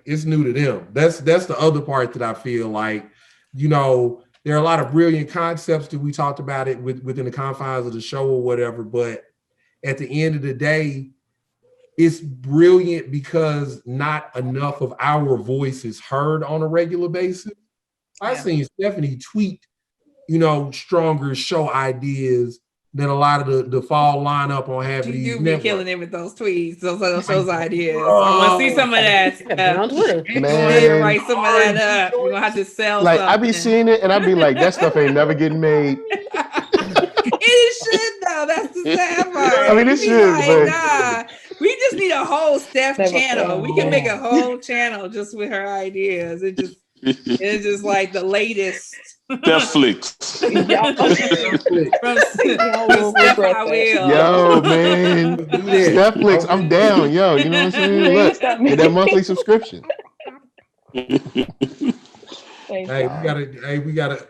it's new to them. That's the other part that I feel like, you know, there are a lot of brilliant concepts that we talked about it within the confines of the show or whatever, but at the end of the day, it's brilliant because not enough of our voice is heard on a regular basis. I've seen Stephanie tweet, you know, stronger show ideas than a lot of the fall lineup on half of these You be networks. killing it with those tweets, those ideas. I want to see some of that. On Twitter. Man, write some of that up. We're gonna have to sell like something. I be seeing it and I be like, that stuff ain't never getting made. It should though. That's the sad part. I mean, it should, but we just need a whole Steph channel. We can make a whole channel just with her ideas. It's just like the latest. Netflix. Yo, man. Netflix, I'm down. Yo, you know what I'm saying? Look, get that monthly subscription. We gotta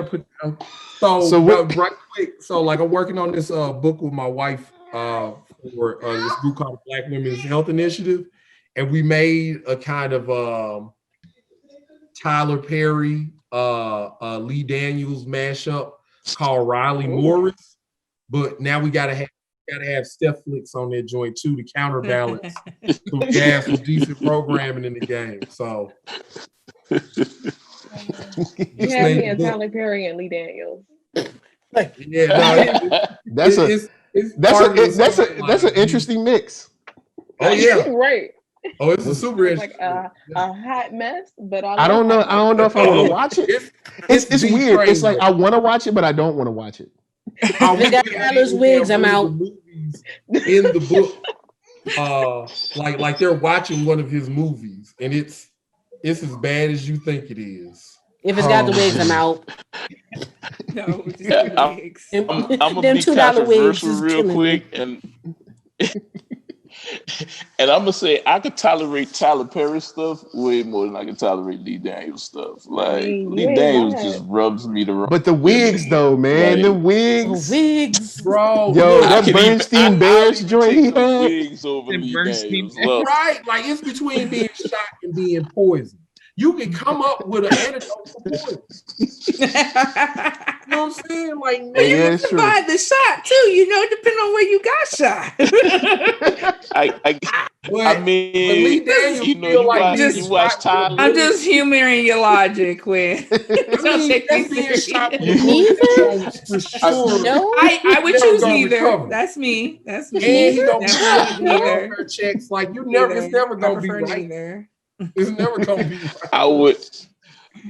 put right quick. So like I'm working on this book with my wife for this group called Black Women's Health Initiative, and we made a kind of Tyler Perry, Lee Daniels mashup called Riley Morris, but now we gotta have Steph Flicks on that joint too to counterbalance some gas with decent programming in the game. So you have me and Tyler Perry and Lee Daniels. That's an interesting mix. Oh yeah, right. Oh, it's a super like a hot mess, but I don't know. I don't know if I want to watch it. It's weird. Crazy. It's like I want to watch it, but I don't want to watch it. They got Tyler's wigs. I'm out. In the book, like they're watching one of his movies, and it's as bad as you think it is. If it's got the wigs, I'm out. No, just I'm gonna be controversial real quick, and And I'm gonna say I could tolerate Tyler Perry stuff way more than I can tolerate Lee Daniels stuff. Like Lee Daniels just rubs me the wrong. But the wigs, though, man, the wigs, bro. Yo, that Bernstein Bears joint he had. Wigs over Lee Daniels, right? Like it's between being shot and being poisoned. You can come up with an antidote for poison. You know what I'm saying? Like, well, you can survive the shot too, you know, depending on where you got shot. I mean, you know, you watch Tyler. I'm just humoring your logic, Quinn. Don't take me seriously. I would choose neither. That's me. That's me. And he don't neither. Checks like you never. It's never gonna be right. Neither. It's never gonna be right. I would.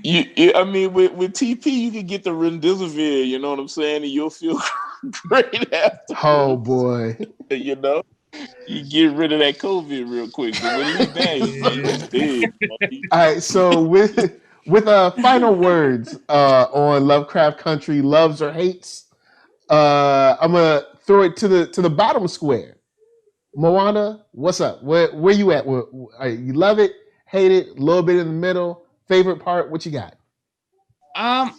I mean, with TP, you can get the remdesivir. You know what I'm saying, and you'll feel great after. Oh boy, you know, you get rid of that COVID real quick. But when you dead, all right. So with final words on Lovecraft Country, loves or hates, I'm gonna throw it to the bottom square. Moana, what's up? Where you at? You love it, hate it, a little bit in the middle? Favorite part? What you got? I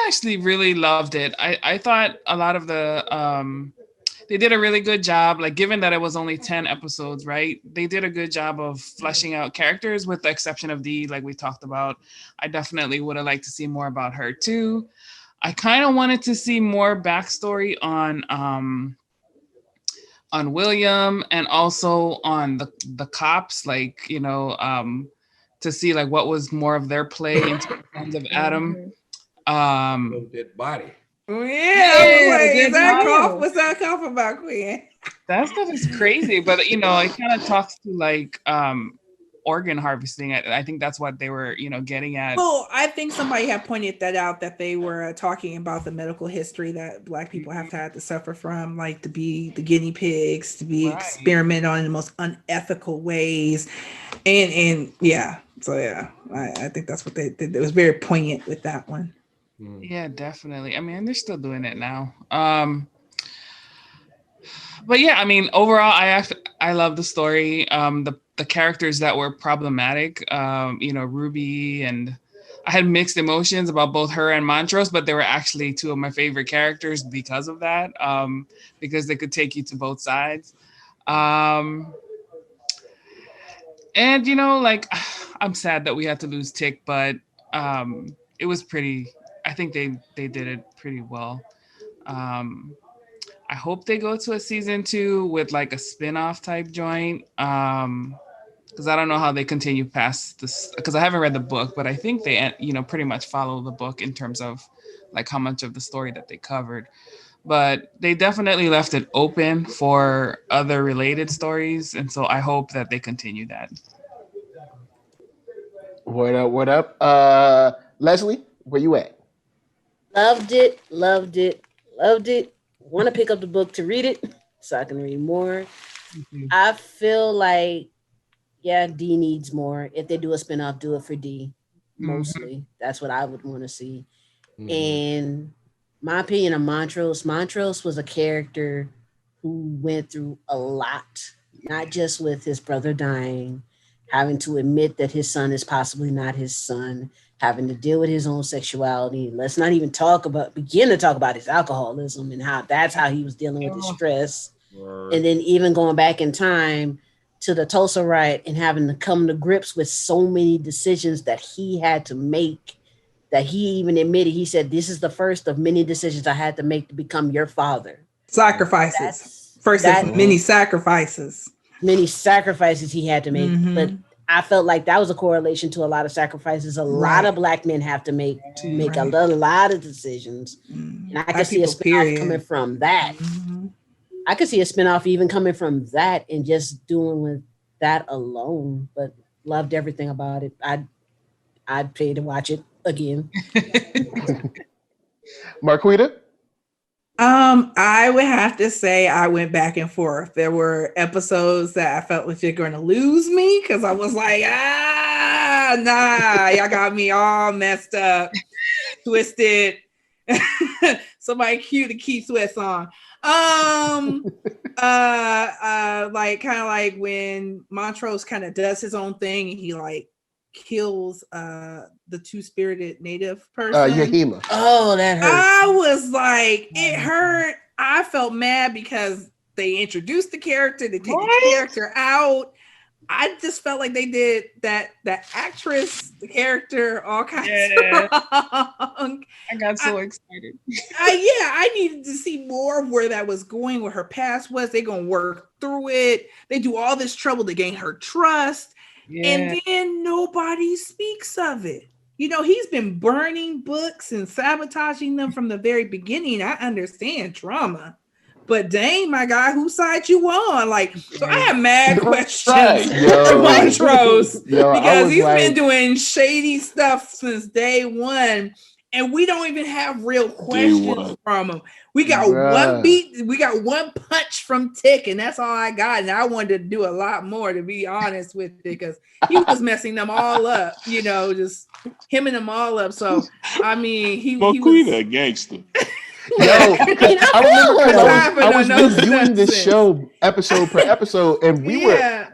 actually really loved it. I thought a lot of the they did a really good job. Like, given that it was only 10 episodes, right? They did a good job of fleshing out characters, with the exception of Dee, like we talked about. I definitely would have liked to see more about her too. I kind of wanted to see more backstory on William, and also on the cops, like, you know, to see like what was more of their play in terms of Adam. Dead body. What's that cough about, Quinn? That stuff is crazy, but you know, it kind of talks to like organ harvesting. I think that's what they were, you know, getting at. Well, I think somebody had pointed that out, that they were talking about the medical history that Black people have had to suffer from, like to be the guinea pigs, to be experimented on in the most unethical ways, and yeah. So yeah, I think that's what they did. It was very poignant with that one. Yeah, definitely. I mean, they're still doing it now. But yeah, I mean, overall, I love the story. The characters that were problematic, you know, Ruby, and I had mixed emotions about both her and Montrose, but they were actually two of my favorite characters because of that, because they could take you to both sides. And, you know, like, I'm sad that we had to lose Tick, but it was pretty, I think they did it pretty well. I hope they go to a season 2 with like a spin-off type joint. Because I don't know how they continue past this, because I haven't read the book, but I think they, you know, pretty much follow the book in terms of like how much of the story that they covered. But they definitely left it open for other related stories. And so I hope that they continue that. What up? Leslie, where you at? Loved it. Want to pick up the book to read it so I can read more. Mm-hmm. I feel like, yeah, Dee needs more. If they do a spinoff, do it for Dee. Mostly. Mm-hmm. That's what I would want to see. Mm-hmm. And my opinion of Montrose was a character who went through a lot, not just with his brother dying, having to admit that his son is possibly not his son, having to deal with his own sexuality. Let's not even begin to talk about his alcoholism and how that's how he was dealing with his stress. Word. And then even going back in time to the Tulsa riot and having to come to grips with so many decisions that he had to make, that he even admitted, he said, this is the first of many decisions I had to make to become your father. Sacrifices. Of many sacrifices. Many sacrifices he had to make. Mm-hmm. But I felt like that was a correlation to a lot of sacrifices a lot of Black men have to make a lot of decisions. Mm-hmm. And I could see a spinoff coming from that. Mm-hmm. I could see a spinoff even coming from that and just doing with that alone, but loved everything about it. I'd pay to watch it again. Marquita? I would have to say I went back and forth. There were episodes that I felt like you're going to lose me because I was like, nah, y'all got me all messed up, twisted. Somebody cue the Key Sweat song. Like kind of like when Montrose kind of does his own thing and he like kills the two-spirited native person. Yahima. Oh, that hurt. I was like, it hurt. I felt mad because they introduced the character, they take the character out. I just felt like they did that actress, the character, all kinds of wrong. I got so excited. I needed to see more of where that was going, where her past was. They're gonna work through it. They do all this trouble to gain her trust. Yeah. And then nobody speaks of it. You know, he's been burning books and sabotaging them from the very beginning. I understand trauma. But dang, my guy, whose side you on? Like, so I have mad questions for Montrose because he's been doing shady stuff since day one, and we don't even have real questions from him. We got one beat, we got one punch from Tick, and that's all I got. And I wanted to do a lot more, to be honest with it, because he was messing them all up, you know, just hemming them all up. So I mean, he was a gangster. Yo, I was reviewing this show episode per episode, and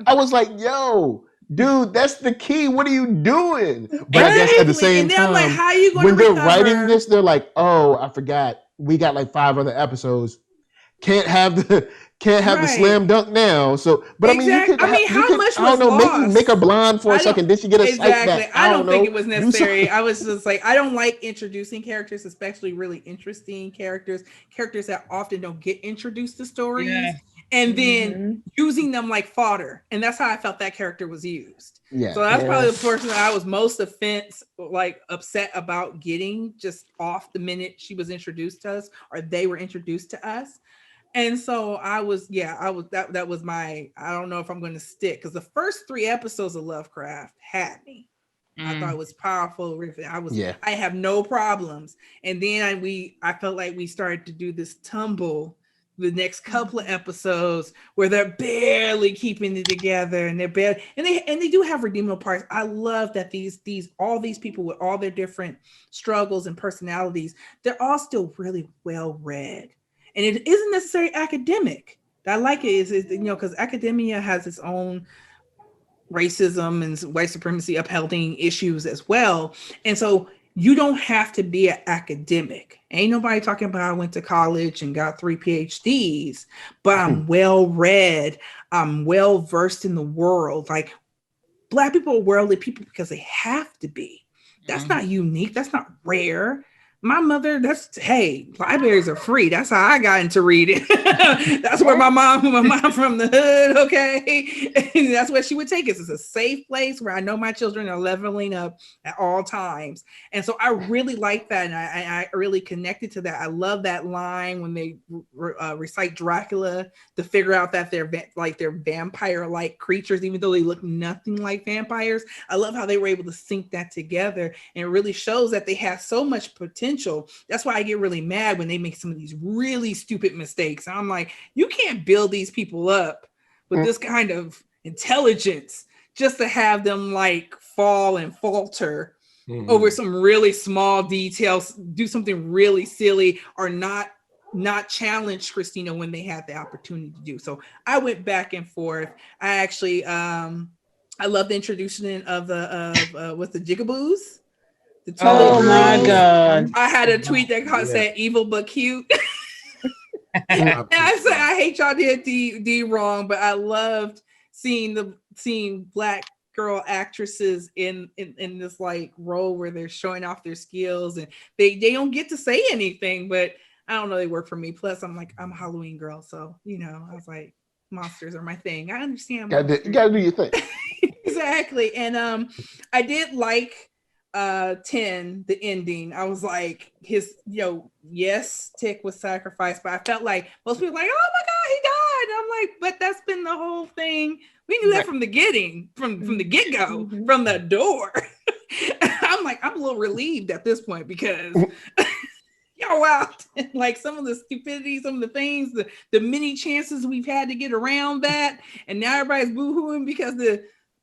I was like, yo, dude, that's the key. What are you doing? But I guess at the same time, like, how you gonna when they're writing this, they're like, oh, I forgot. We got like 5 other episodes. Can't have the slam dunk now. So, but I mean, you could. How much was I don't know. Maybe make her blonde for a second. Did she get a sight back? I don't think it was necessary. I was just like, I don't like introducing characters, especially really interesting characters that often don't get introduced to stories, and then using them like fodder. And that's how I felt that character was used. Yeah. So that's probably the person that I was most upset about getting just off the minute she was introduced to us, or they were introduced to us. And so that was my, I don't know if I'm going to stick, because the first 3 episodes of Lovecraft had me. I thought it was powerful. I have no problems. And then I felt like we started to do this tumble the next couple of episodes where they're barely keeping it together, and they do have redeemable parts. I love that all these people with all their different struggles and personalities, they're all still really well read. And it isn't necessarily academic. I like it is because academia has its own racism and white supremacy upholding issues as well. And so you don't have to be an academic. Ain't nobody talking about I went to college and got 3 PhDs, but I'm well read. I'm well versed in the world. Like, Black people are worldly people because they have to be. That's not unique. That's not rare. My mother, libraries are free. That's how I got into reading. That's where my mom from the hood, okay? And that's where she would take us. It's a safe place where I know my children are leveling up at all times. And so I really like that. And I really connected to that. I love that line when they recite Dracula to figure out that they're vampire-like creatures, even though they look nothing like vampires. I love how they were able to sync that together. And it really shows that they have so much potential. That's why I get really mad when they make some of these really stupid mistakes. I'm like, you can't build these people up with this kind of intelligence just to have them like fall and falter over some really small details, do something really silly, or not challenge Christina when they had the opportunity to do. So I went back and forth. I actually I love the introduction of with the Jigaboos. Oh my God. I had a tweet that said evil but cute. And I said, I hate y'all did D wrong, but I loved seeing Black girl actresses in this like role where they're showing off their skills, and they don't get to say anything, but I don't know, they work for me. Plus I'm a Halloween girl, so I was like, monsters are my thing. I understand. You gotta do your thing. Exactly. And I did like 10, the ending. I was like, yes, Tick was sacrificed, but I felt like most people were like, oh my God, he died. And I'm like, but that's been the whole thing. We knew that from the from the get-go, from the door. I'm like, I'm a little relieved at this point because y'all out. Like some of the stupidity, some of the things, the many chances we've had to get around that, and now everybody's boo-hooing because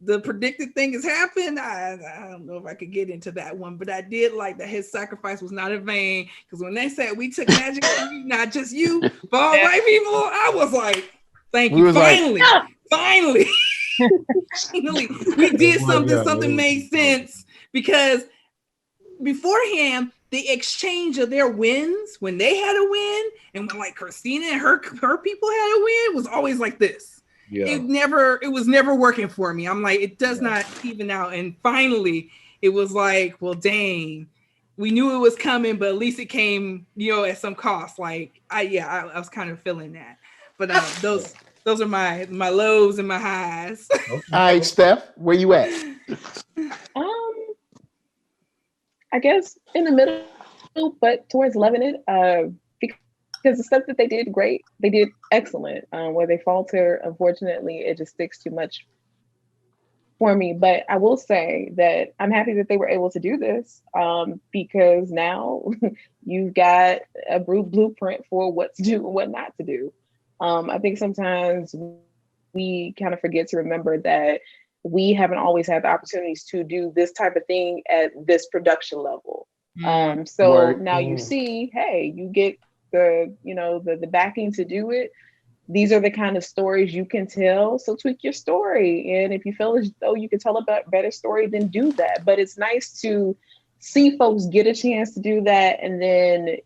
the predicted thing has happened. I don't know if I could get into that one, but I did like that his sacrifice was not in vain. Because when they said we took magic from you, not just you, but all white people, I was like, thank you. Finally, finally, we did something. Something made sense, because beforehand, the exchange of their wins, when they had a win, and when like Christina and her people had a win, was always like this. Yeah. It was never working for me. I'm like, it does not even out. And finally, it was like, well, dang, we knew it was coming, but at least it came, at some cost. Like, I was kind of feeling that. But those are my lows and my highs. All right, Steph, where you at? I guess in the middle, but towards loving it. Because the stuff that they did great, they did excellent. Where they falter, unfortunately, it just sticks too much for me. But I will say that I'm happy that they were able to do this, because now you've got a blueprint for what to do and what not to do. I think sometimes we kind of forget to remember that we haven't always had the opportunities to do this type of thing at this production level. Now you see, hey, you get the backing to do it. These are the kind of stories you can tell. So tweak your story. And if you feel as though you can tell a better story, then do that. But it's nice to see folks get a chance to do that. And then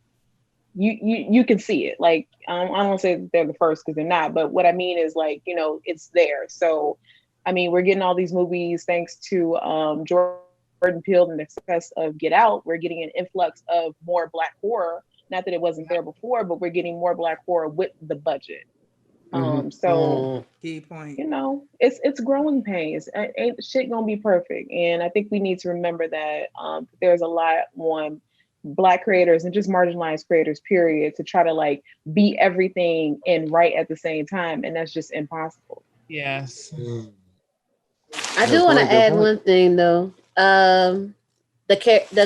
you can see it. Like, I don't want to say that they're the first, because they're not. But what I mean is, like, it's there. So, I mean, we're getting all these movies thanks to Jordan Peele and the success of Get Out. We're getting an influx of more Black horror. Not that it wasn't there before, but we're getting more Black horror with the budget. So key point. It's growing pains. Ain't shit gonna be perfect, and I think we need to remember that there's a lot on Black creators and just marginalized creators, period, to try to like be everything and right at the same time, and that's just impossible. Yes. I do want to add one thing though. The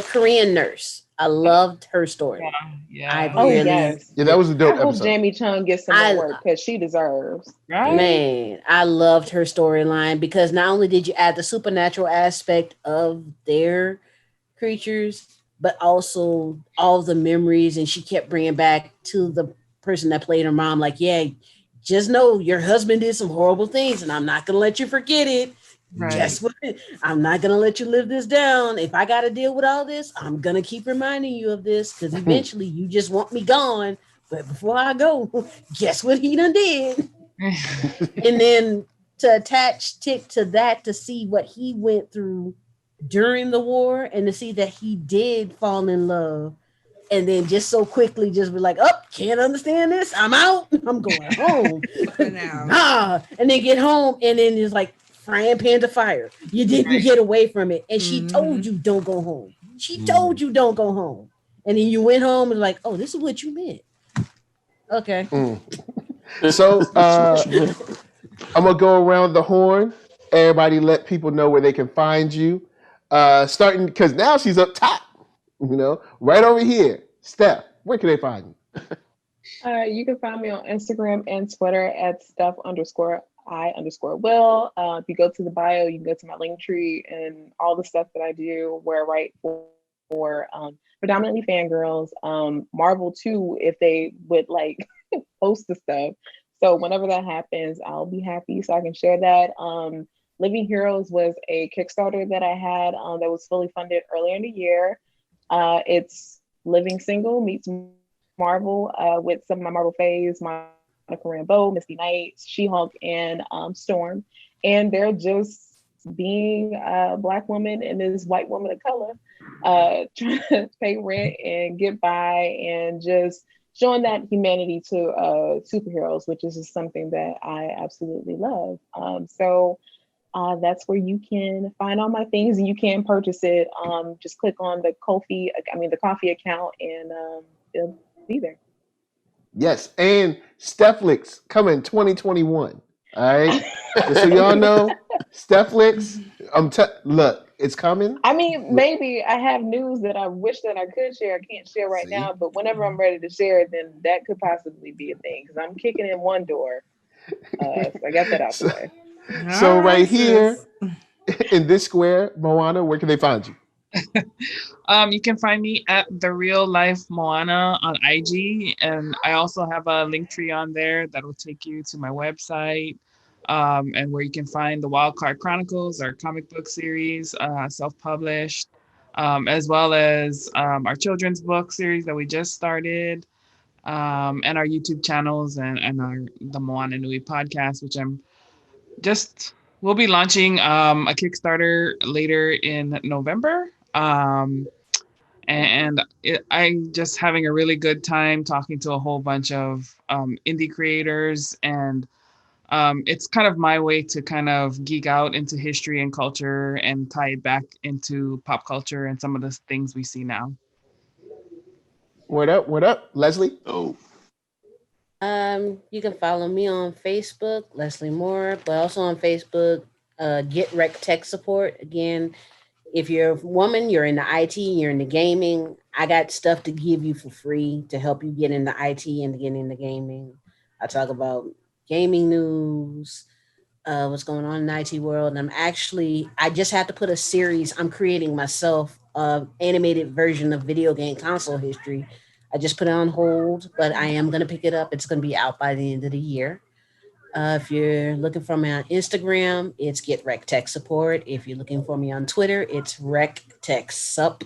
Korean nurse. I loved her story. Yeah. That was a dope episode. I hope Jamie Chung gets some more work, because she deserves. Right? Man, I loved her storyline, because not only did you add the supernatural aspect of their creatures, but also all the memories, and she kept bringing back to the person that played her mom, like, yeah, just know your husband did some horrible things, and I'm not gonna let you forget it. Right. Guess what? I'm not gonna let you live this down. If I gotta deal with all this, I'm gonna keep reminding you of this, because eventually you just want me gone. But before I go, guess what he done did? And then to attach Tick to that, to see what he went through during the war, and to see that he did fall in love, and then just so quickly just be like, oh, can't understand this. I'm out. I'm going home. And then get home, and then it's like frying pan to fire. You didn't get away from it. And she told you don't go home. She told you don't go home. And then you went home and like, oh, this is what you meant. Okay. So I'm gonna go around the horn. Everybody let people know where they can find you. Starting, because now she's up top, right over here. Steph, where can they find you? You can find me on Instagram and Twitter at Steph_I_Will. If you go to the bio, you can go to my link tree and all the stuff that I do, where I write for predominantly fangirls, Marvel too, if they would like post the stuff. So whenever that happens, I'll be happy so I can share that. Living Heroes was a Kickstarter that I had that was fully funded earlier in the year. It's Living Single meets Marvel with some of my Marvel faves, Monica Rambeau, Misty Knight, She-Hulk, and Storm. And they're just being a Black woman and this white woman of color, trying to pay rent and get by, and just showing that humanity to superheroes, which is just something that I absolutely love. So that's where you can find all my things, and you can purchase it. Just click on the Ko-fi, the coffee account, and it'll be there. Yes, and Stefflix coming 2021. All right, just so y'all know, Stefflix. Look, it's coming. I mean, maybe I have news that I wish that I could share. I can't share right now, but whenever I'm ready to share it, then that could possibly be a thing, because I'm kicking in one door. So I got that out the way. So right here sis. in this square, Moana, where can they find you? You can find me at The Real Life Moana on IG, and I also have a link tree on there that will take you to my website, and where you can find the Wildcard Chronicles, our comic book series, self-published, as well as our children's book series that we just started, and our YouTube channels and the Moana Nui podcast, which we'll be launching a Kickstarter later in November. I'm just having a really good time talking to a whole bunch of indie creators, and it's kind of my way to kind of geek out into history and culture and tie it back into pop culture and some of the things we see now. What up, Leslie? Oh, You can follow me on Facebook, Leslie Moore, but also on Facebook, Get Rec Tech Support. Again, if you're a woman, you're in the IT, you're in the gaming, I got stuff to give you for free to help you get into IT and to get into gaming. I talk about gaming news, what's going on in the IT world. And I just have to put a series I'm creating myself, animated version of video game console history. I just put it on hold, but I am going to pick it up. It's going to be out by the end of the year. If you're looking for me on Instagram, it's Get Rec Tech Support. If you're looking for me on Twitter, it's Rec Tech Sup.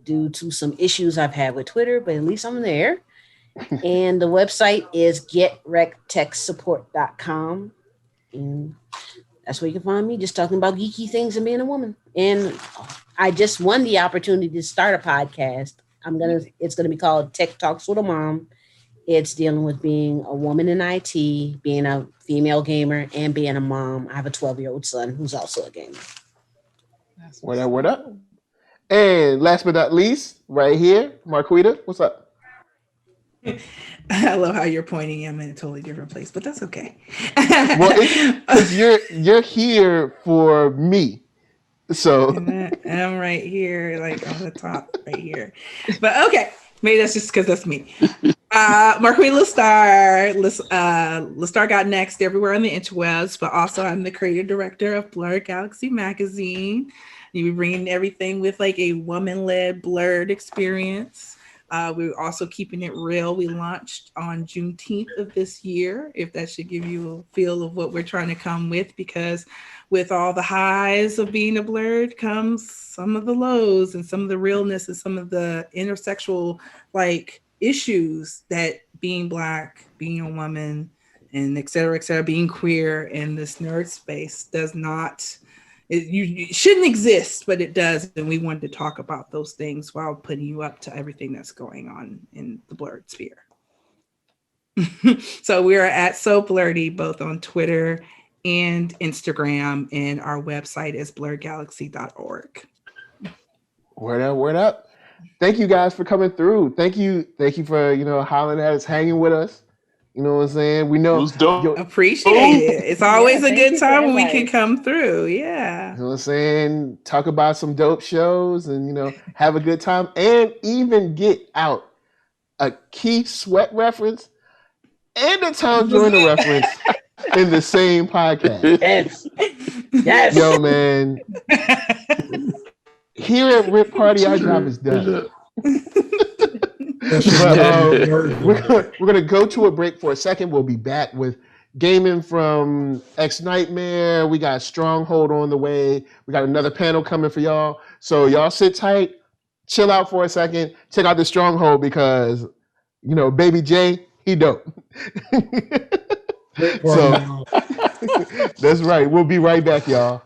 Due to some issues I've had with Twitter, but at least I'm there. And the website is getrectechsupport.com. And that's where you can find me, just talking about geeky things and being a woman. And I just won the opportunity to start a podcast. It's gonna be called Tech Talks with a Mom. It's dealing with being a woman in IT, being a female gamer, and being a mom. I have a 12-year-old son who's also a gamer. What up? And last but not least, right here, Marquita, what's up? I love how you're pointing. I'm in a totally different place, but that's okay. Well, it's because you're here for me. So I'm right here, like on the top right here. But okay, maybe that's just because that's me. Marquis Lestar. Lestar got next everywhere on the interwebs, but also I'm the creative director of Blurred Galaxy magazine. You'll be bringing everything with like a woman-led blurred experience. We're also keeping it real. We launched on Juneteenth of this year, if that should give you a feel of what we're trying to come with, because with all the highs of being a blurred comes some of the lows and some of the realness and some of the intersexual like issues that being Black, being a woman, and et cetera, being queer in this nerd space does not, it shouldn't exist, but it does. And we wanted to talk about those things while putting you up to everything that's going on in the blurred sphere. So we are at So Blurdy, both on Twitter and Instagram, and our website is blurredgalaxy.org. Word up. Thank you guys for coming through. Thank you for hollering at us, hanging with us. You know what I'm saying? We know. Appreciate it. It's always a good time when we can come through. Yeah. You know what I'm saying? Talk about some dope shows and have a good time, and even get out a Keith Sweat reference and a Tom Joyner reference in the same podcast. Yes. Yo, man. Here at Rip Party, our job is done. But, we're gonna go to a break for a second. We'll be back with gaming from X Nightmare. We got Stronghold on the way. We got another panel coming for y'all. So y'all sit tight, chill out for a second, check out the Stronghold because Baby J, he dope. So that's right. We'll be right back, y'all.